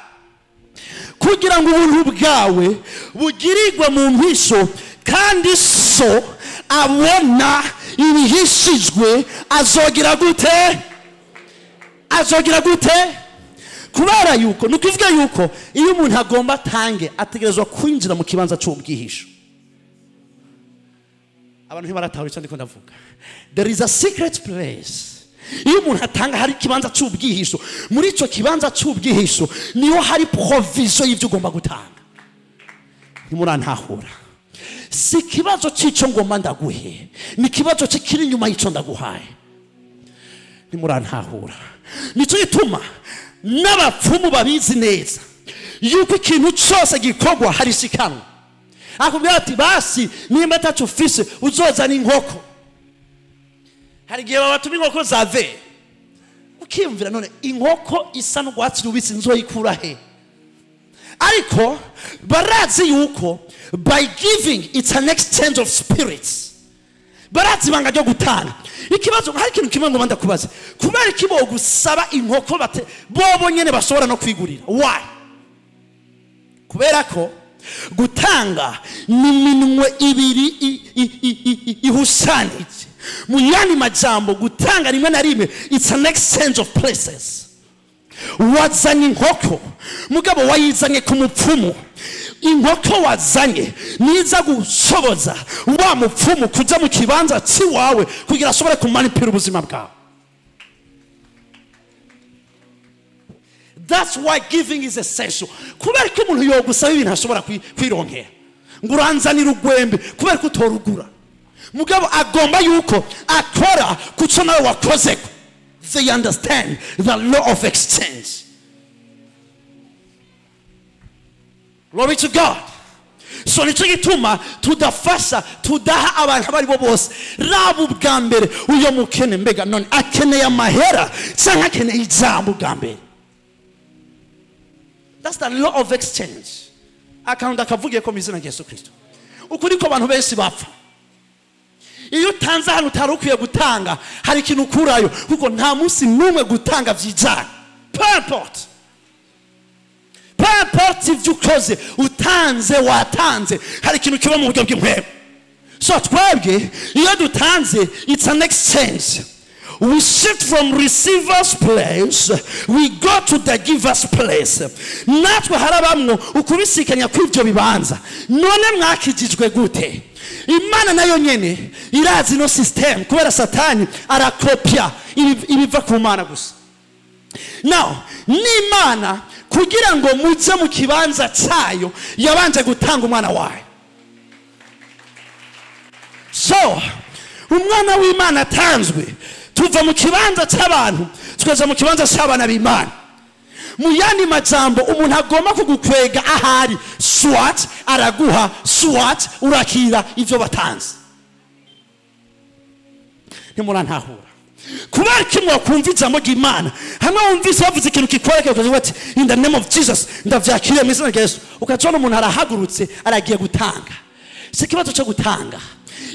kugira ngo ubuntu bwawe bugirirwe mu mpisho kandi so abona ibihishijwe azogira gute kubera yuko nukivuga yuko iyo umuntu agomba tange ategerezwa kwinjira mu kibanza cy'ubwihisho. Abantu ntibarataho icyo ndiko ndavuga. There is a secret place. Iyo umuntu atanga hari kibanza cy'ubwihisho muri ico kibanza cy'ubwihisho niyo hari provision y'ivyo ugomba gutanga. Ntimurantahura. Si kibazo c'ico ngomba ndaguhe ni kibazo kiri nyuma y'ico ndaguhaye. Ntimurantahura. Nico gituma n'abapfumu babizi neza yuko ikintu cyose gikorwa hari shikanwa. Akubwira ati basi nimba atacufise uzozana inkoko. Hari gihe babatuma inkoko zave ukiyumvira none inkoko isa n'ugwatsi rubisi nzoyikura he? Ariko barazi yuko by giving it's an exchange of spirits. Barazi banga ryo gutanga. Ikibazo hari ikintu kimwe ngo banda kubaza kubera ikibo gusaba inkoko bate bobo nyene bashobora no kwigurira. Why? Kubera ko gutanga ni minwe ibiri ihushanije. Muyani majambo gutanga rimwe na rimwe it's an exchange of places. wazanye inkoko mugabo wayizanye ku mupfumu inkoko wazanye niza gushoboza wa mupfumu kuja mu kibanza ciwawe kugira ashobore kumanipira ubuzima bwawe. That's why giving is essential. Kubera ko umuntu yogusaba ibintu ashobora kwironkera ngo uranzanira ugwembe kubera ko utorugura mugabo agomba yuko akora kuco nawe wakoze. They understand the law of exchange. Glory to God. So nico gituma tudafasha tudaha abantu bari bo bose rabu bwa mbere uyo mukene mbega none akeneye amahera cyangwa akeneye ijambo bwa mbere. That's the law of exchange. Akanda kavugiye ko mizina ya Yesu Kristo. Ukuri ko abantu benshi bapfa. Iyo utanze hano utarukuye gutanga hari ikintu ukurayo kuko nta munsi numwe gutanga vyijana. Purport ivyo ukoze utanze watanze hari ikintu kiba mu buryo bw'impwemu. So twebwe iyo dutanze it's an exchange. We shift from receiver's place, we go to the giver's place. Natwe harabamwo ukubisikanya kw'ivyo bibanza. None mwakijijwe gute? Imana nayo nyene irazi no system kubera Satani arakopya ibiva ku Mana gusa. Now, n'Imana kugira ngo muje mu kibanza cyayo yabanje gutanga umwana wayo. So, umwana w'Imana atanzwe tuva mu kibanza cy'abantu tukaza mu kibanza cy'abana b'Imana. Mu yandi majambo umuntu agomba kugukwega ahari swat araguha swat urakira ivyo batanze. Nimurantahura kubera kimwe kumva ijambo ry'Imana hamwe wumvise bavuze ikintu kikwereka ukavuga ati in the name of Jesus ndavyakiriye mu izina rya Yesu ukacona umuntu arahagurutse aragiye gutanga. Si kibazo cyo gutanga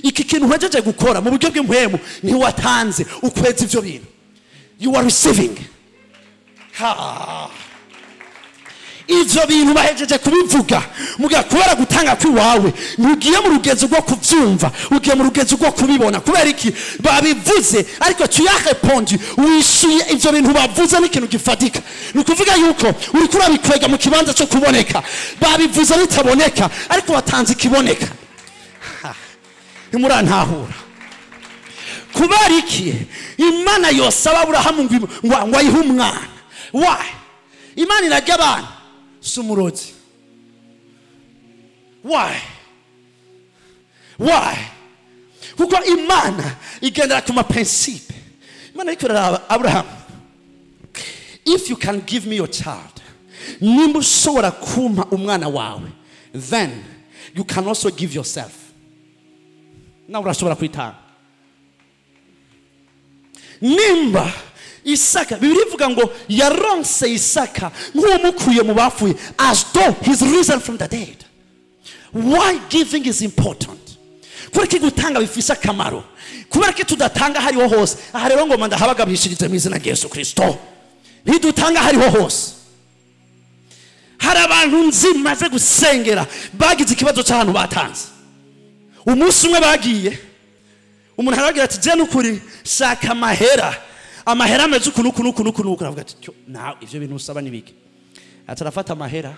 iki kintu uhejeje gukora mu buryo bw'impwemu ntiwatanze ukweza ivyo bintu. You are receiving. Ivyo bintu bahejeje kubivuga muga kubera gutanga kwiwawe ntugiye mu rugezo rwo kuvyumva ugiye mu rugezo rwo kubibona kubera iki babivuze ariko tu ya répondu wishuye ivyo bintu bavuze n'ikintu gifatika. Nukuvuga yuko uri kurabikwega mu kibanza cyo kuboneka babivuze bitaboneka ariko watanze kiboneka. Nimurantahura kubera iki Imana yosaba Aburahamu ngo ayihe umwana. Why? Imana irajya abantu sumurozi. Why? Kuko Imana igendera ku maprincipe. Imana ikorera Abraham, if you can give me your child, nimba ushobora kumpa umwana wawe, then you can also give yourself. Na urashobora kwitanga. Nimba Isaka Bibiri ivuga ngo yaronse Isaka nk'umukuye mu bafuye as though he's risen from the dead. Why giving is important? Kubera ko gutanga bifise akamaro. Kubera ko tudatanga hariho hose. Aha rero ngoma ndahabagabishirize mu izina rya Yesu Kristo. Ntidutanga hariho hose. Hari abantu nzimaze gusengera bagize ikibazo cy'abantu batanze. Umunsi umwe bagiye umuntu aragira ati je nukuri shaka amahera ameze ukuntu aravuga ati nawe ivyo bintu usaba nibiki. Atarafata amahera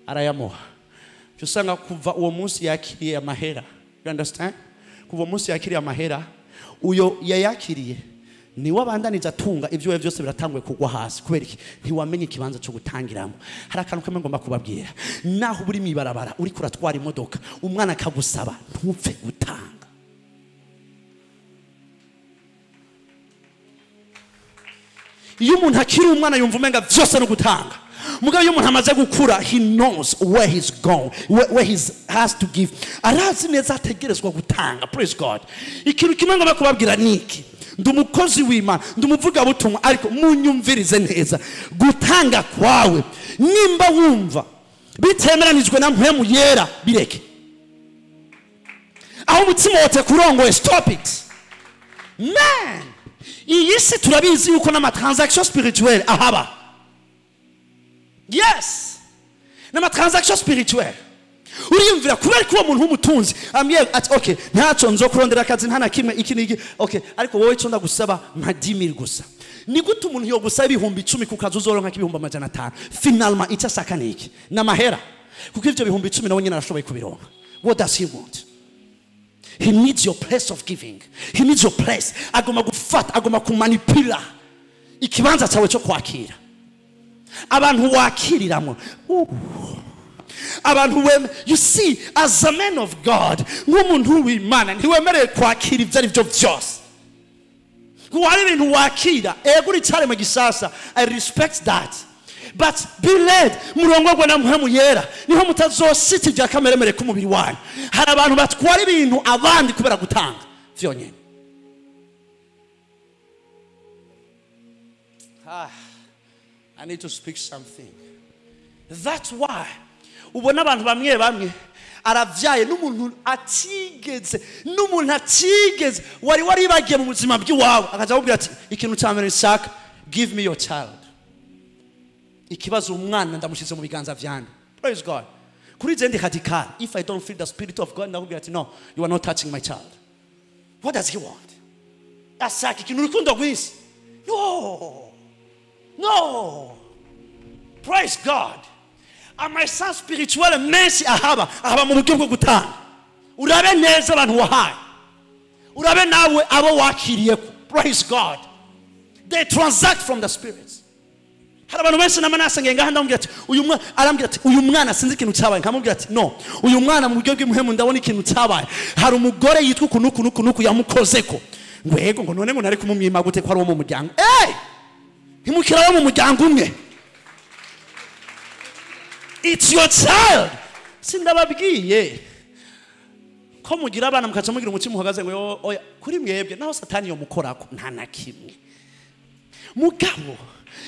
arayamuha. Usanga kuva uwo munsi yakiriye amahera. You understand? Kuva munsi yakiriye amahera uyo yayakiriye ni wabandanije atunga ivyo we byose biratangwe kugwa hasi kubera iki ntiwamenye ikibanza cyo gutangiramo. Hari akantu kamwe ngomba kubabwira naho buri mibarabara uri kuratwara imodoka umwana akagusaba ntupfe gutanga. Iyo umuntu akiri umwana yumva umenga byose no gutanga. Mugabo iyo umuntu amaze gukura he knows where he's going, where he has to give. Arazi neza ategerezwa gutanga. Praise God. Ikintu kimwe ngomba kubabwira niki ndumukozi w'Imana ndumuvuga butumwa ariko munyumvirize neza gutanga kwawe nimba wumva bitemeranijwe na mpemu yera bireke. Aho umutima wote kurongoye stop it. Man, iyi si turabizi yuko na transaction spirituelle ahaba. Yes. Na transaction spirituelle. Uriyumvira kubera ko umuntu w'umutunzi amye ati okay ntaco nzo kurondera akazi ntana kimwe iki niki okay ariko wowe cyo ndagusaba nka 10,000 gusa. ni gute umuntu yo gusaba ibihumbi 10 kukaza uzoronka ibihumbi 500 finalement icyo asaka niki n'amahera kuko ivyo bihumbi 10 nawe nyine arashoboye kubironka. What does he want? He needs your place of giving. He needs your place. Agomba gufata, agomba kumanipula ikibanza cyawe cyo kwakira. Abantu wakiriramwe. Abantu wem, you see, as a man of God, nk'umuntu w'Imana ntiwemereye kwakira ibyo ari byo byose. Kuwari ibintu wakira, eguri cyane mu gisasa. I respect that. But be led, murongorwa na muhemu yera. Niho mutazosita ibya kameremere ku mubiri wanyu. Hari abantu batwara ibintu abandi kubera gutanga. Vyonyene. I need to speak something. That's why ubona abantu bamwe aravyaye n'umuntu atigeze wari bagiye mu buzima bw'iwawe akaza kubwira ati ikintu cyamere nshaka, give me your child. Ikibazo umwana ndamushize mu biganza vyane. Praise God. Kuri zendi hadikari, if I don't feel the spirit of God, ndakubwira ati no, you are not touching my child. What does he want? Asaki ikintu rukundo gwisi. No. Praise God. And my son spiritual mercy ahaba mu buryo bwo gutanga. Urabe neza abantu wahaye. Urabe nawe abo wakiriye. Praise God. They transact from the spirits. Hari abantu benshi namanase ngenga handa mbwira ati uyu mwana sinzi ikintu cyabaye, nkamubwira ati no, uyu mwana mu buryo bw'umuhemu ndabona ikintu cyabaye. Hari umugore yitwa kunuku yamukozeko. Ngwego ngo none ngo nari kumumwima gute ko ari wo mu muryango. Himukira wo mu muryango umwe. It's your child. Sindababwiye ko mugira abana mukaca mugira umutima uhagaze ngo oya kuri mwebwe naho satani yo mukorako nta nakimwe. Mugabo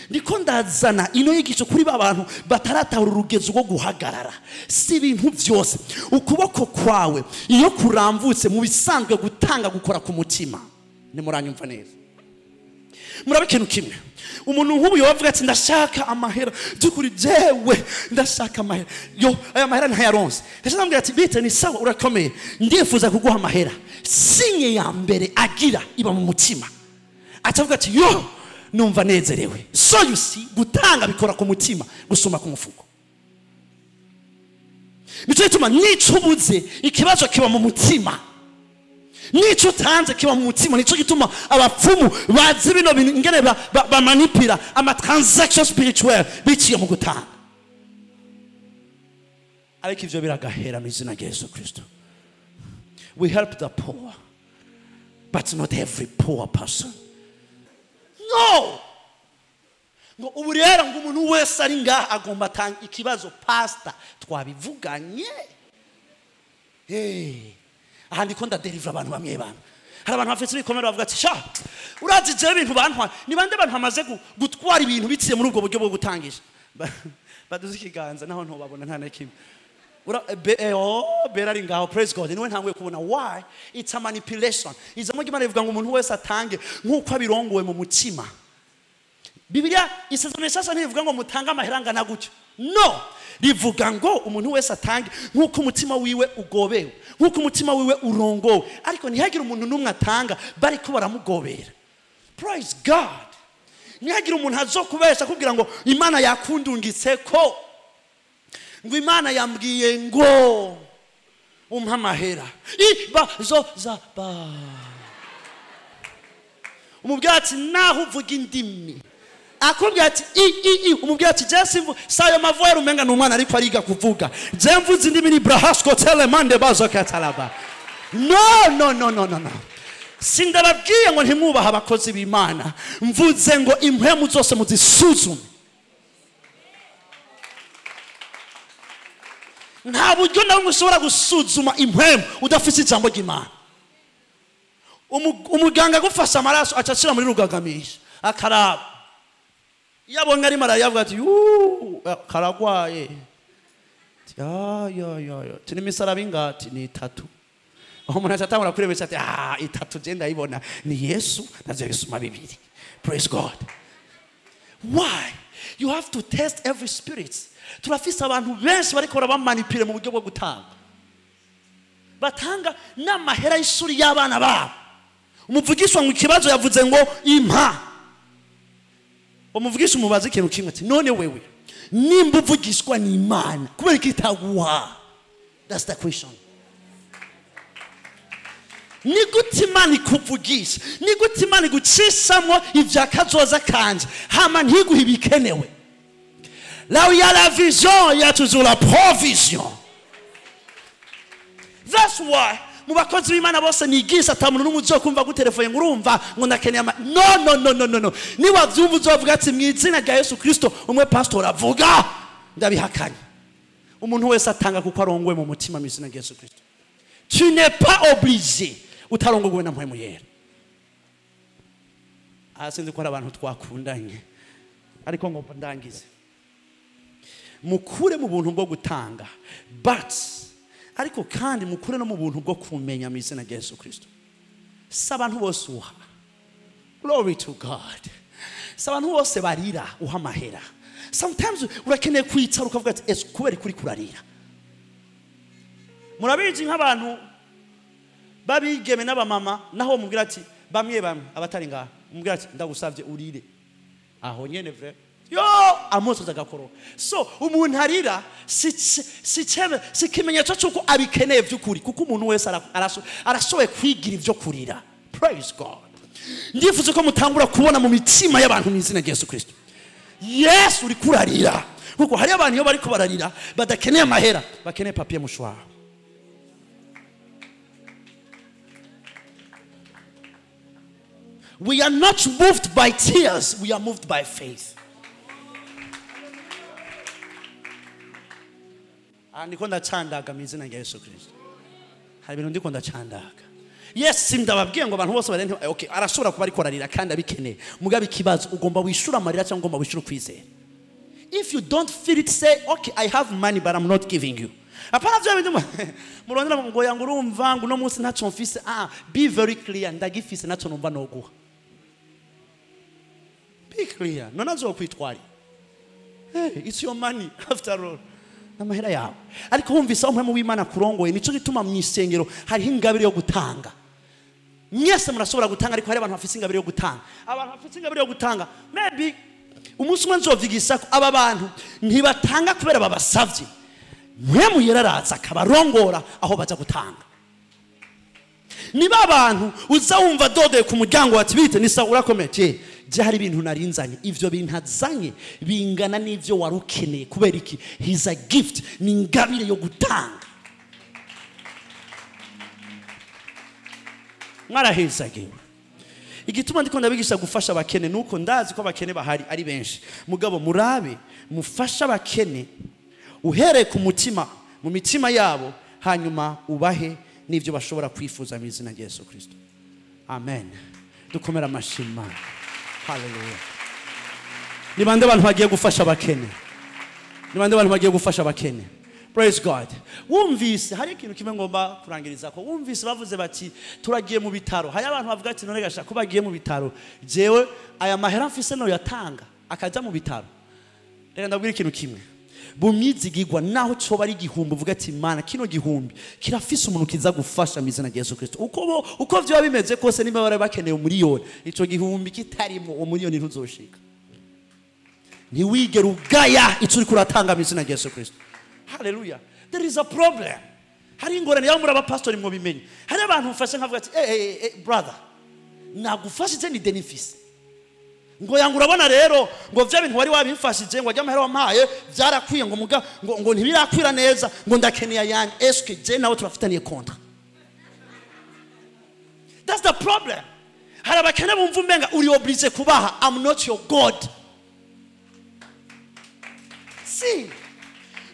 ndiko ndazana ino yigisho kuri babantu bataratahura urugezo rwo guhagarara. Si ibintu byose ukuboko kwawe iyo kuramvutse mu bisanzwe gutanga gukora ku mutima. Ni muranyumva neza. Murabe ikintu kimwe. Umuntu nk'ubu yovuga ati ndashaka amahera byukuri jewe ndashaka amahera yo aya mahera ntayaronse. Ndashaka mbwira ati bite ni sawa urakomeye ndifuza kuguha amahera. Sinye ya mbere agira iba mu mutima. Atavuga ati yo numva nezerewe. So you see, gutanga bikora ku mutima gusoma ku mufuko. Nico gituma nicubuze ikibazo kiba mu mutima. Nico tanze kiba mu mutima. Nico gituma abapfumu bazi bino bintu ingene ba manipira ama transaction spiritual biciye mu gutanga. Ariko ivyo biragahera mu izina rya Yesu Kristo. We help the poor, but not every poor person. No. Ngo ubu rero ngo umuntu wese ari ngaha agomba tanga ikibazo pastor twabivuganye. Ahandi ko ndadeliver abantu bamwe bana. Hari abantu bafite ibikomere bavuga ati sha urazi je ibintu bantwa ni bande abantu bamaze gutwara ibintu biciye muri ubwo buryo bwo gutangisha. Baduze ikiganza naho ntobabona nta nakimwe. Berari ngaho. Praise God. Niwe ntangwe kubona why it's a manipulation. Izamo Imana ivuga ngo umuntu wese atange nkuko abirongowe mu mutima. Biblia isezerano sasa ntivuga ngo mutanga amaheranga na gutyo. No, rivuga ngo umuntu wese atange nkuko umutima wiwe ugobewe, nkuko umutima wiwe urongowe. Ariko ntihagire umuntu numwe atanga bari ko baramugobera. Praise God. Ntihagire umuntu azokubesha kugira ngo Imana yakundungitse ko ngo Imana yambwiye ngo umpa amahera umubwira ati naho uvuga indimi akubwira ati umubwira ati jesimvu sayo mavoero umenga n'umwana ariko ariga kuvuga jemvuze indimi ni brahasko telemande bazokatalaba. No. Sindababwiye ngo ntimwubaha abakozi b'Imana, mvuze ngo impemu zose muzisuzume. Nta buryo nawe ushobora gusuzuma impemu udafite ijambo ry'Imana. Umuganga gufasha amaraso acacira muri rugagamisha akaraba. Yabonye ari malariya avuga ati karagwaye. Tini misaraba ingati ni 3. Aho umuntu atatangura kurebesha ati 3 je ndayibona ni Yesu navyo bisuma 2. Praise God. Why? You have to test every spirit. Turafisa abantu benshi bariko bamanipire mu buryo bwo gutanga. Batanga n'amahera y'ishuri y'abana babo. Umuvugishwa ngo ikibazo yavuze ngo impa. umuvugisha umubaza ikintu kimwe ati none wewe nimba uvugishwa n'Imana kubera kitaguha. That's the question. Ni gute Imana ikuvugisha, ni gute Imana igucishamo ivyakazoza kanje hama ntiguhe ibikenewe. Là où il y a la vision, il y a toujours la provision. That's why mu bakozi b'Imana bose nigisha atamuntu n'umwe uzokumva gutelefone ngurumva ngo ndakeneye no. Ni wavyumva uzovuga ati mw'izina rya Yesu Kristo umwe pastor avuga ndabihakanye. Umuntu wese atanga kuko arongwe mu mutima mw'izina rya Yesu Kristo. Tu n'es pas obligé utarongogwe na mpwemu yera. Sinzi ko ari abantu twakundanye ariko ngo ndangize. Mukure mu buntu bwo gutanga, but ariko kandi mukure no mu buntu bwo kumenya mw'izina rya Yesu Kristo. Sabantu bose uha. Glory to God. Sabantu bose barira uha amahera. Sometimes urakeneye kwitsa ukavuga ati ese kubera kuri kurarira. Murabizi nk'abantu babigeme n'abamama naho mubwira ati bamwe abatari ngaha mubwira ati ndagusavye urire. Aho nyene vrai. Yo amoso zagakoro. So umuntu harira si kimenyetso cyuko abikeneye by'ukuri kuko umuntu wese arashoboye kwigira ivyo kurira. Praise God. Ndifuza ko mutangura kubona mu mitima y'abantu mw'izina rya Yesu Kristo. Yes uri kurarira kuko hari abantu yo bari kubararira badakeneye amahera bakeneye papier mushwa. We are not moved by tears, we are moved by faith. Ndiko ndacandaga mw'izina rya Yesu Kristo. Hari ibintu ndiko ndacandaga. Yes simdababwiye ngo abantu bose barente okay arashobora kuba ari korarira kandi abikeneye. Mugabe ikibazo ugomba wishura amarira cyangwa ugomba wishura kwizera. If you don't feel it, say okay I have money but I'm not giving you. Apana vya bintu murondera ngo yangu urumva ngo no munsi ntaco mfise. Be very clear ndagifise ntaco numva noguha. Be clear none azokwitwari. Hey it's your money after all. Namahera yawe ariko humvise aho mpemu w'Imana kurongoye nico gituma mwisengero hari ingabire yo gutanga. Mwese murashobora gutanga ariko hari abantu bafite ingabire yo gutanga. Abantu bafite ingabire yo gutanga maybe umunsi umwe nzovigisa ko aba bantu ntibatanga kubera babasavye. Mpemu yeraraza akabarongora aho baza gutanga. Niba abantu uzawumva dode ku muryango wati bite nisa urakomeye je hari ibintu narinzanye ivyo bintazanye bingana n'ivyo warukeneye kubera iki he's a gift ni ingabire yo gutanga. Mwarahezagiwe. Igituma ndiko ndabigisha gufasha abakene nuko ndazi ko abakene bahari ari benshi mugabo murabe mufasha abakene uhereye ku mutima mu mitima yabo hanyuma ubahe n'ivyo bashobora kwifuza mu izina rya Yesu Kristo. Amen. Dukomera amashimwe. Hallelujah. Nibande abantu bagiye gufasha abakene. Nibande abantu bagiye gufasha abakene. Praise God. Wumvise hari ikintu kimwe ngomba kurangiriza ko wumvise bavuze bati turagiye mu bitaro. Hari abantu bavuga ati none gasha ko bagiye mu bitaro. Jewe aya mahera mfise no yatanga akaja mu bitaro. Reka ndabwira ikintu kimwe. Bumyizigirwa naho cyo bari gihumbi uvuga ati Mana kino gihumbi kirafise umuntu kiza gufasha mizina rya Yesu Kristo. Uko byo bimeze kose nimba bare bakeneye umuriyoni ico gihumbi kitarimo umuriyoni ntuzoshika. Ntiwigera ugaya ico uri kuratanga mizina rya Yesu Kristo. Hallelujah. There is a problem. Hari ingorane yaho muri abapastori mwo bimenye. Hari abantu mfashe nkavuga ati brother nagufashije ni benefit. Ngo yangu urabona rero ngo vya bintu wari wabimfashije ngo ajya amahera wampaye byarakwiye ngo muga ngo ntibirakwira neza ngo ndakeneye yanyu eske je nawe turafitaniye kontra. That's the problem. Hari abakene bumva umenga uri oblige kubaha. I'm not your God. See,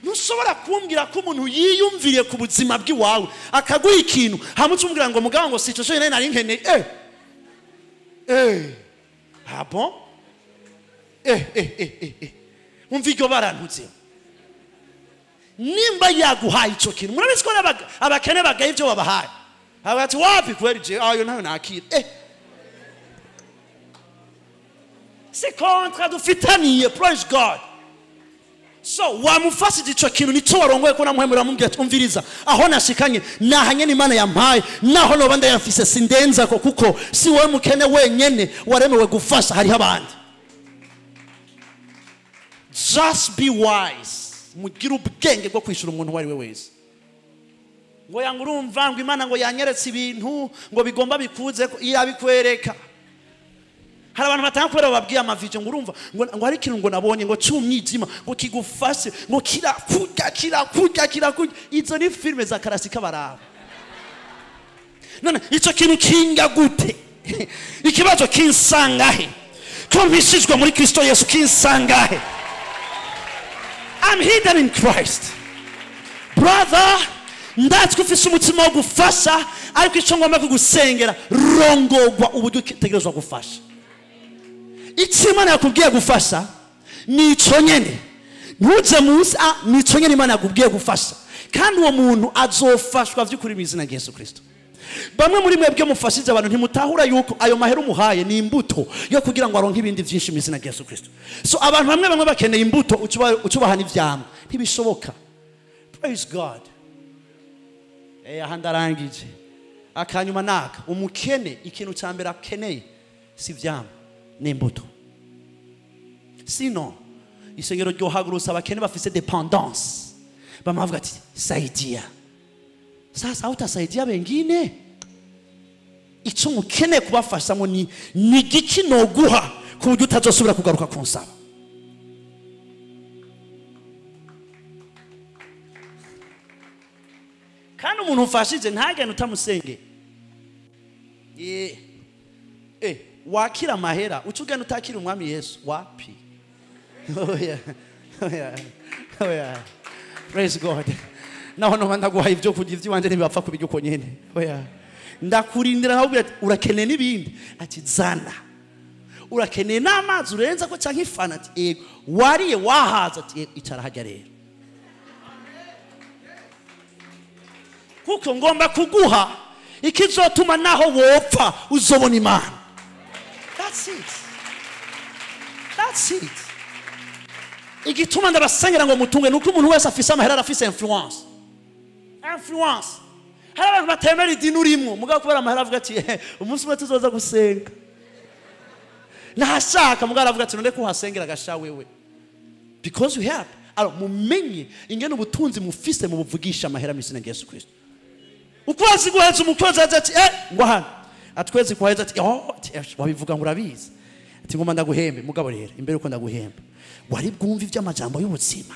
nushobora kumbwira ko umuntu yiyumviriye ku buzima bw'iwawe akaguha ikintu hamutse umbwira ngo mugabo ngo sico cyo nari nkeneye ah bon? Umvigyo barantutse. Nimba yaguhaye ico kintu. Murabizi ko abakene bagaye ivyo babahaye. Abati wapi kweli je ayo nayo nakira. C'est contre dufitaniye, praise God. So wamufashije ico kintu nico warongoye ko namuhemura mumbwira ati umviriza aho nashikanye nahanye n'Imana yampaye naho no banda yafise sindenza ko kuko si wowe mukene wenyene waremewe gufasha hari abandi. just be wise. Mugire ubwenge bwo kwishura umuntu wari we wese. Ngo yanga urumva ngo Imana ngo yanyeretse ibintu ngo bigomba bikuze irabikwereka. Hari abantu batanga kubera bababwiye amavision ngo urumva ngo hari ikintu ngo nabonye ngo cyumwijima ngo kigufashe ngo kira izo ni filme za karasika baraba. None icyo kintu kinga gute? Ikibazo kinsangahe? Ko mpishijwe muri Kristo Yesu kinsangahe? I'm hidden in Christ. Brother, ndatswe ufise umutima wo gufasha ariko icyo ngomba kugusengera rongogwa uburyo utegerezwa gufasha. Icyo Imana yakubwiye gufasha ni icyo nyene. Ntuze munsi ni icyo nyene Imana yakubwiye gufasha. Kandi uwo muntu azofashwa vy'ukuri mu izina rya Yesu Kristo. Bamwe muri mwebwe mufashije abantu ntimutahura yuko ayo mahera umuhaye ni imbuto yo kugira ngo aronke ibindi byinshi mu izina rya Yesu Kristo. So abantu bamwe bakeneye imbuto ucubahana ivyamwa ntibishoboka. Praise God. Ahandarangije akanyuma naka umukene ikintu cyambere akeneye si vyamwa n'imbuto. Sino isengero ryo hagurusa abakene bafise dependance bamavuga ati saidia. Sasa utasaidia wengine. Icyo mukene kubafasha ngo ni giki noguha ku buryo utazosubira kugaruka kunsaba. Kandi umuntu ufashije ntagende utamusenge. Wakira amahera ucugenda utakira umwami Yesu wapi? Oh yeah. Praise God. Naho no ndaguha ivyo kugira ivy'wanje ntibapfa kubijya uko nyene. Oya. Ndakurindira naho urakeneye nibindi ati zana. Urakeneye n'amazi urenza ko canke ifana ati wariye wahaza ati icara hajya rero. Kuko ngomba kuguha ikizotuma naho wopfa uzobona Imana. That's it. Igituma ndabasengera ngo mutunge nuko umuntu wese afise amahera arafise influence. Hari abantu batemera idini urimo mugabo kubera amahera avuga ati umunsi umwe tuzoza gusenga. Nashaka mugabo avuga ati none ko uhasengera gasha wewe. Because you have mumenye ingene ubutunzi mufise mu buvugisha amahera mu izina rya Yesu Kristo. Ukwazi guheza umukozi ati ngo hano atwezi kuheza ati wabivuga ngo urabizi ati ngoma ndaguhembe mugabo rero imbere uko ndaguhemba wari bwumva iby'amajambo y'ubuzima.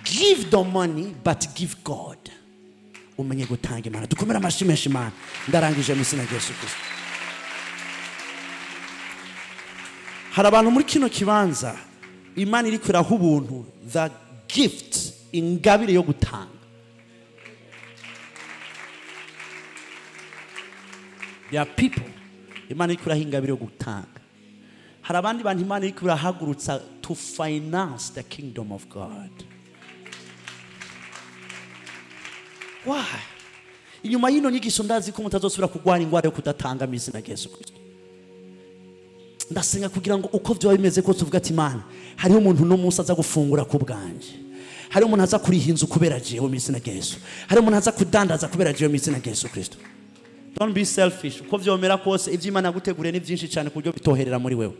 Give the money but give God. Umenye gutanga Imana. Dukomera amashyi menshi Imana. Ndarangije mu izina rya Yesu Kristo. Hari abantu muri kino kibanza Imana iri kwiraho ubuntu, the gift, ingabire yo gutanga. There are people Imana iri kwiraho ingabire yo gutanga. Hari abandi bantu Imana iri kwirahagurutsa to finance the kingdom of God. Why? Inyuma y'ino nyigisho ndazi ko mutazosubira kugwara ingwara yo kudatanga mu izina rya Yesu Kristo. Ndasenga kugira ngo uko byo bimeze ko tuvuga ati Imana hariho umuntu no munsi aza gufungura ku bwanje. Hariho umuntu aza kuri hinzu kubera jewe mu izina rya Yesu. Hariho umuntu aza kudandaza kubera jewe mu izina rya Yesu Kristo. Don't be selfish. Uko vyomera kose ivyo Imana gutegure ni byinshi cyane kuryo bitoherera muri wewe.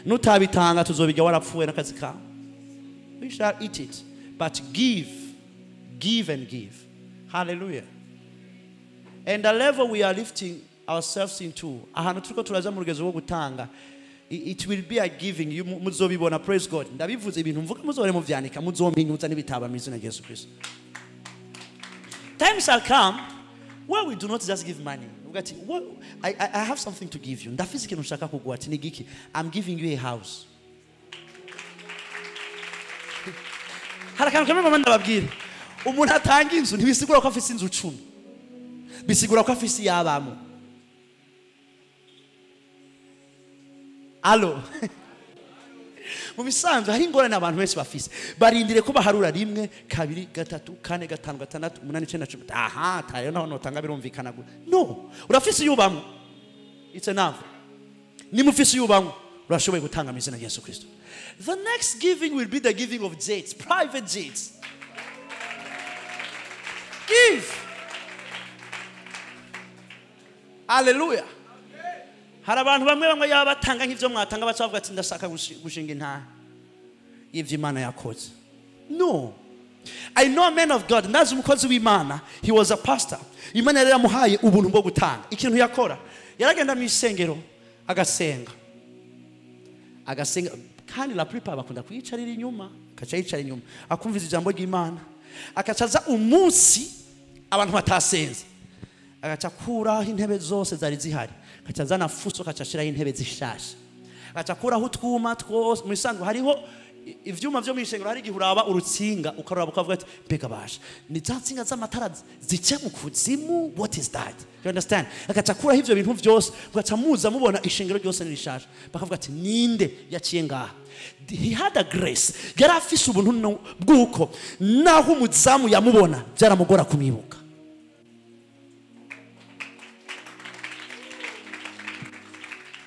Nutabitanga tuzobijya warapfuwe nakazi kawe. We shall eat it. But give and give. Hallelujah. And the level we are lifting ourselves into, ahantu turiko turaza mu rugezo rwo gutanga, it will be a giving. You muzobibona, praise God. Ndabivuze ibintu mvuga muzore mu vyanika muzompinyuza nibitaba mu izina rya Yesu Kristo. Time shall come where we do not just give money. I have something to give you. Ndafise ikintu nshaka kuguha ati ni giki. I'm giving you a house. Harakantu kamwe mama ndababwira. Umuntu atanga inzu ntibisigura ko afise inzu 10. Bisigura ko afise yabamo. Allo. Mu bisanzwe hari ingorane abantu benshi bafise. Barindire ko baharura 1 2 3 4 5 6 8 9 10 10. Aha, tayo naho notanga birumvikana gute. No, urafise yubamo. It's enough. Nimufise yubamo urashoboye gutanga mu izina rya Yesu Kristo. The next giving will be the giving of jets, private jets. Give. Hallelujah. hari abantu bamwe yaba batanga nk'ivyo mwatanga bacavuga ati ndashaka gushinga intahe y'ivyo Imana yakoze. No, I know a man of God, ndazi umukozi w'Imana, he was a pastor. Imana yari yamuhaye ubuntu bwo gutanga. Ikintu yakora yaragenda mu isengero agasenga kandi la plupart bakunda kwiyicarira inyuma, akaca yicara inyuma akumviza ijambo ry'Imana, akacaza umunsi abantu batasenze, agaca kuraho intebe zose zari zihari, agaca zana fuso, agaca shiraho intebe zishasha, agaca kuraho utwuma twose. Mu isanzwe hariho ivyuma vyo mwishengero, hari gihuraba urutsinga ukaraba ukavuga ati mbega basha ni za nsinga z'amatara zica mu kuzimu, what is that? You understand? Agaca kuraho ivyo bintu vyose, ugaca muza mubona ishengero ryose nirishasha, bakavuga ati ninde yaciye ngaha. He had a grace, yari afise ubuntu bw'uko naho umuzamu yamubona byaramugora kumwibuka.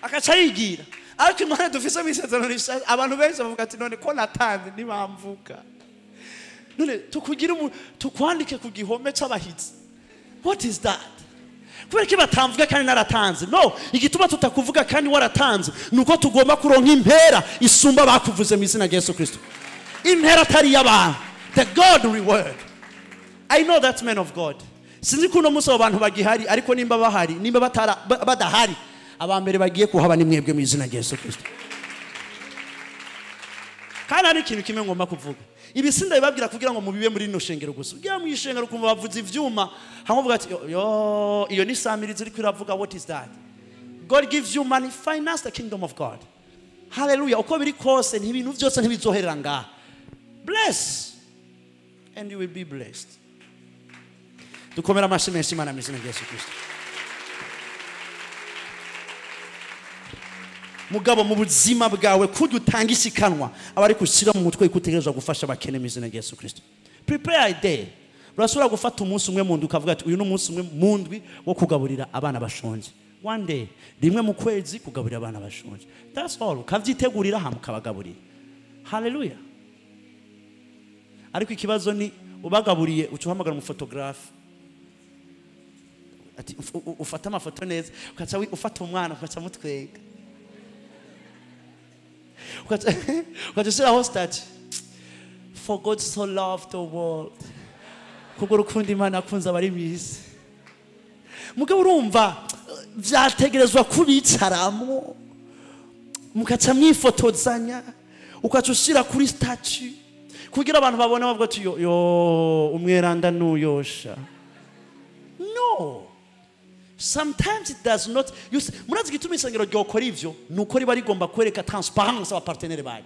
Akaca yigira. Ariko Imana dufise misezerano rishaje, abantu benshi bavuga ati none ko natanze ntibamvuka, none tukugira tukwandike ku gihome c'abahizi. What is that? Kubera ko batamvuga kandi naratanze? No, igituma tutakuvuga kandi waratanze nuko tugomba kuronka impera isumba bakuvuze mu izina rya Yesu Kristo. Impera atari y'abantu, the God reward. I know that man of God. Sinzi kuno muso abantu bagihari, ariko nimba bahari, nimba badahari, abambere bagiye kuhaba ni mwebwe mu izina rya Yesu Kristo. Kandi ari ikintu kimwe ngomba kuvuga, ibisinda bibabwira kugira ngo mubibe muri no shengero gusa. Ugiye mu ishengero kumva bavuze ivyuma, hangovuga ati yo iyo ni samirizi uri kwiravuga. What is that? God gives you money, finance the kingdom of God. Hallelujah. Uko biri kose n'ibintu byose ntibizoherera ngaha. Bless and you will be blessed. Dukomera amashyi menshi Imana mu izina rya Yesu Kristo. Mugabo mu buzima bwawe kujya utanga isikanwa abari kushyira mu mutwe ikutegereza gufasha abakene mu izina rya Yesu Kristo. Prepare a day. Urasubira gufata umunsi umwe mundu ukavuga ati uyu ni umunsi umwe mundwi wo kugaburira abana bashonje. One day, rimwe mu kwezi kugaburira abana bashonje. That's all. Ukavyitegurira hamwe ukabagaburira. Hallelujah. Ariko ikibazo ni ubagaburiye ucuhamagara mu photographe. Ati ufata amafoto neza, ukaca ufata umwana ukaca mutwega. Ukaca shiraho stat. For God so loved the world. Kuko urukundo Imana akunze abari mwisi. Mugabo urumva vyategerezwa kubicaramo, mukaca mwifotozanya, ukaca ushira kuri statue kugira abantu babone bavuga ati yo umweranda nuyosha. No. Sometimes it does not. Murazi gituma isengero ryokora ivyo nuko riba rigomba kwereka transparence aba partenaire bayo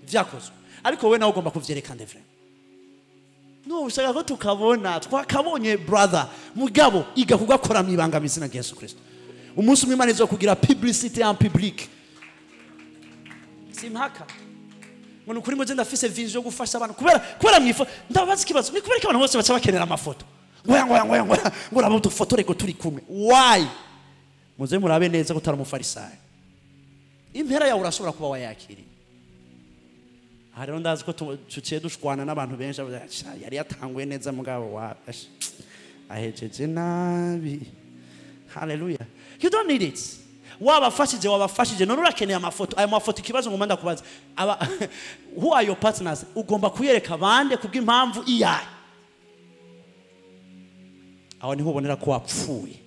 vyakozwe, ariko we nawe ugomba kuvyereka ndevre. No, ushaka ko tukabona twakabonye brother mugabo iga kugakora mwibanga mu izina rya Yesu Kristo. Umunsi umwe Imana izokugira publicity en public. Simhaka ngo nukuri mu genda afise vision yo gufasha abantu kubera mwifo. Ndabaza ikibazo ni kubera ko abantu bose baca bakenera amafoto. Ngoya abo dufotore ko turi kumwe. Why? Muze murabe neza ko utari umufarisayo. Impera yawe urashobora kuba wayakiri. Hariho ndazi ko tuciye dushwana n'abantu benshi yari yatanguye neza mugabo wa ahejeje nabi. Hallelujah. You don't need it. Wabafashije none urakeneye amafoto. Ayo mafoto ikibazo ngomba ndakubaza. Who are your partners? Ugomba kuyereka bande kubw'impamvu iyaye. Aho niho ubonera ko wapfuye.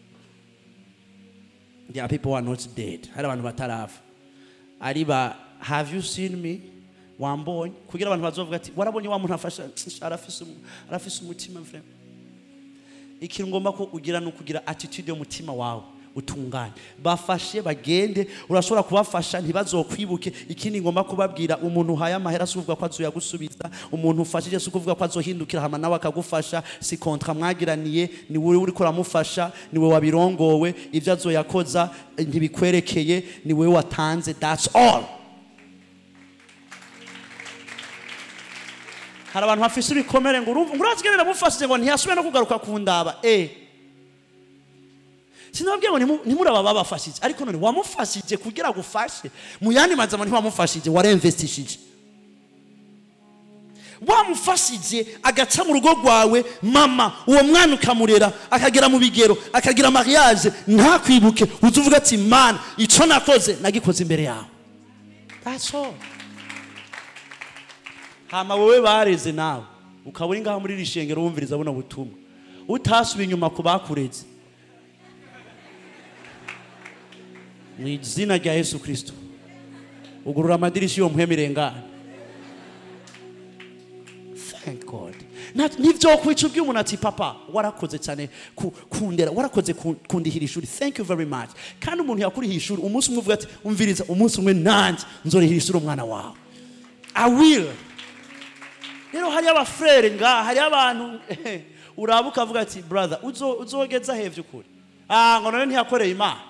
There are people who are not dead. Hari abantu batarafa. Ariba, have you seen me? Wambonye kugira abantu bazovuga ati warabonye wa muntu afasha arafise umutima mfre. Ikintu ngomba ko ugira no kugira attitude yo mutima wawe utunganye. Bafashe bagende, urashobora kubafasha ntibazokwibuke. Ikindi ngomba kubabwira, umuntu uhaye amahera suvuga ko azoyagusubiza, umuntu ufashije sukuvuga ko azohindukira hama nawe akagufasha. Si kontra mwagiraniye, ni wowe uri kuramufasha, ni wowe wabirongowe, ivyo azoyakoza ntibikwerekeye, ni wowe watanze. That's all. Hari abantu bafise ibikomere ngo urazigera mufashije ngo ntiyasubira no kugaruka kundaba. Sinababwiye ngo ntimuraba babafashije, ariko none wamufashije kugira gufashe mu yandi mazama ntiwamufashije, waremvestishije. wamufashije agaca mu rugo rwawe mama uwo mwana ukamurera akagera mu bigero akagira mariage ntakwibuke uzuvuga ati mana ico nakoze nagikoze imbere yawe. That's all. Hama wowe bareze nawe ukaburi ngaho muri rishengero wumviriza buno butumwa utasubiye inyuma kubakureze mu izina rya Yesu Kristo ugurura amadirisha yo mpwemirengana. Thank God. Nivyo kwica umuntu ati papa warakoze cyane kundera warakoze kundihira ishuri. Thank you very much. Kandi umuntu yakurihiye ishuri umunsi umwe uvuga ati umviriza umunsi umwe nanje nzorihira ishuri umwana wawe. I will. Rero hari abafrere nga hari abantu urabuka avuga ati brother uzogeza hevye ukuri. Ngo none ntiyakoreye Imana.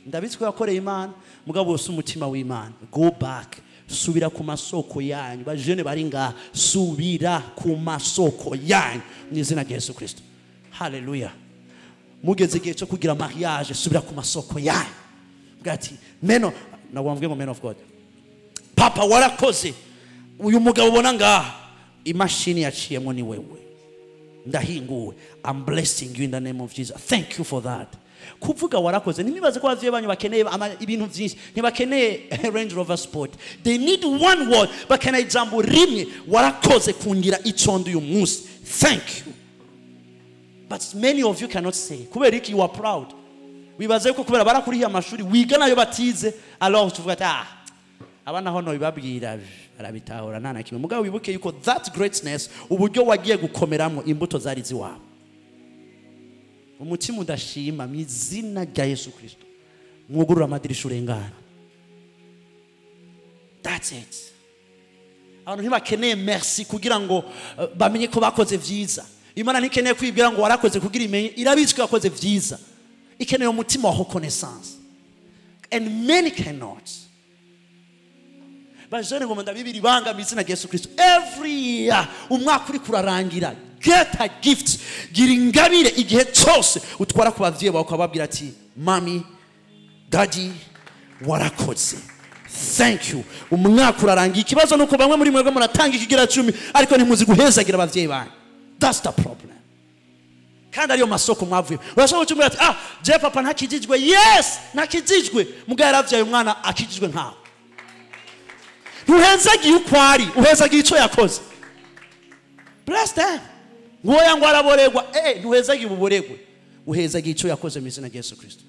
Ndabitswe yakoreye Imana mugabo wose umutima w'Imana. Go back. Subira ku masoko yanyu bajene bari nga subira ku masoko yanyu mu izina rya Yesu Kristo. Hallelujah. Mugeze igihe cyo kugira mariage subira ku masoko yanyu. Gati meno na wamvuge ngo man of God. Papa warakoze uyu mugabo ubona nga imashini yaciyemo ni wewe. Ndahinguwe. I'm blessing you in the name of Jesus. Thank you for that. Kuvuga warakoze nimibaze ko abavye banyu bakeneye ibintu byinshi ntibakeneye Range Rover Sport. They need one word bakeneye ijambo rimwe warakoze kungira icondo uyu munsi. Thank you. But many of you cannot say kubera iki you are proud. Wibaze ko kubera barakurihiye amashuri wiga nayo batize alors tuvuga ati abana hono bibabwira arabitahura nana kimwe mugabo wibuke yuko that greatness uburyo wagiye gukomeramo imbuto zari ziwawe. Umutima udashima mu izina rya Yesu Kristo mwugurura amadirisha urengana. That's it. Abantu ntibakeneye merci kugira ngo bamenye ko bakoze vyiza. Imana ntikeneye kwibwira ngo warakoze kugira imenye irabitswe yakoze vyiza. Ikeneye umutima wa reconnaissance. And many cannot. Bajene ngo ndabibiri banga mu izina rya Yesu Kristo. Every year umwaka uri kurarangira. Get a gift. Gira ingabire igihe cyose utwara ku bavyeyi bawe ukababwira ati mami daddy warakoze. Thank you. Umwaka urarangiye ikibazo nuko bamwe muri mwebwe muratanga ikigira 10 ariko ntimuzi guhezagira abavyeyi banyu. That's the problem. Kandi ariyo masoko mwavuye. Urashobora kumbwira ati je papa ntakijijwe. Yes nakijijwe. Mugabo yaravyaye umwana akijijwe nkawe. Ntuhezagiye ukwari uhezagiye ico yakoze. Bless them. Ngoya ngo araboregwa ntuhezagiye ububoregwe uhezagiye ico yakoze mu izina rya Yesu Kristo.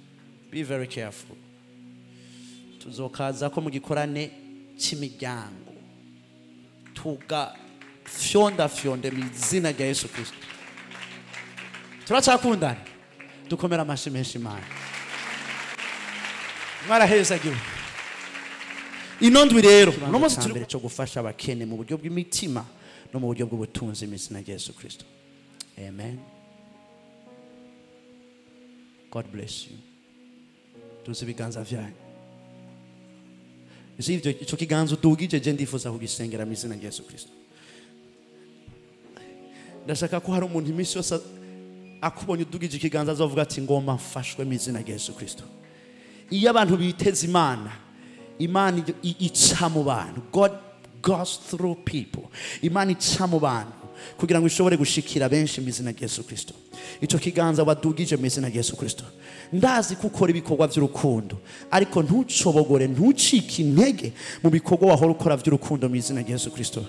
Be very careful. Tuzokaza ko mu gikorane cy'imiryango tuga fyonde mu izina rya Yesu Kristo. Turacakundana dukomera amashi menshi Imana. Mwarahezagiwe. Inondwi rero no muzi turi cyo gufasha abakene mu buryo bw'imitima no mu buryo bw'ubutunzi mu izina rya Yesu Kristo. Amen. God bless you. Tuzi biganza vyanyu. Zivyo ico kiganza udugije je ndifuza kugisengera mu izina rya Yesu Kristo. Ndashaka ko hari umuntu imisi yose akubonye udugije ikiganza azovuga ati ngoma mfashwe mu izina rya Yesu Kristo. Iyo abantu biteze Imana ica mu bantu. God goes through people. Imana ica mu bantu kugira ngo ishobore gushikira benshi mu izina rya Yesu Kristo. Ico kiganza wadugije mu izina rya Yesu Kristo. Ndazi gukora ibikorwa by'urukundo ariko ntucobogore ntucike intege mu bikorwa wahora ukora by'urukundo mu izina rya Yesu Kristo.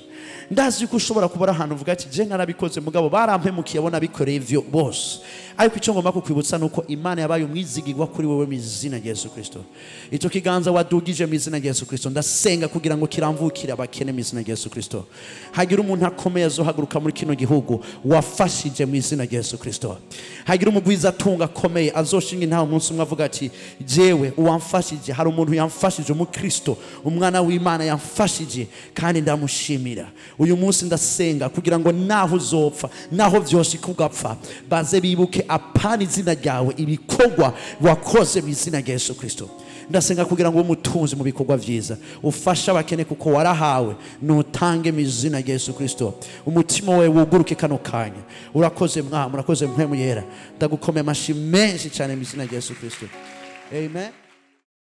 Ndazi ko ushobora kubara ahantu uvuga ati je narabikoze mugabo barampemukiye bona bikoreye ivyo bose. Ariko icyo ngomba kukwibutsa nuko Imana yabaye umwizigirwa kuri wewe mu izina rya Yesu Kristo. Ico kiganza wadugije mu izina rya Yesu Kristo ndasenga kugira ngo kiramvukire abakene mu izina rya Yesu Kristo. Hagira umuntu akomeye azohaguruka muri kino gihugu wafashije mu izina rya Yesu Kristo. Hagira umugwiza atunga akomeye azoshinga intaho umunsi umwe avuga ati jewe uwamfashije hari umuntu yamfashije mu Kristo umwana w'Imana yamfashije kandi ndamushimira. Uyu munsi ndasenga kugira ngo naho uzopfa naho byose kugapfa baze bibuke apana izina ryawe ibikorwa wakoze mu izina rya Yesu Kristo. Ndasenga kugira ngo umutunzi mu bikorwa vyiza ufasha abakene kuko warahawe nutange mu izina rya Yesu Kristo. Umutima wawe wuguruke kano kanya. Urakoze urakoze mpemu yera. Ndagukomeye amashi menshi cyane mu izina rya Yesu Kristo. Amen.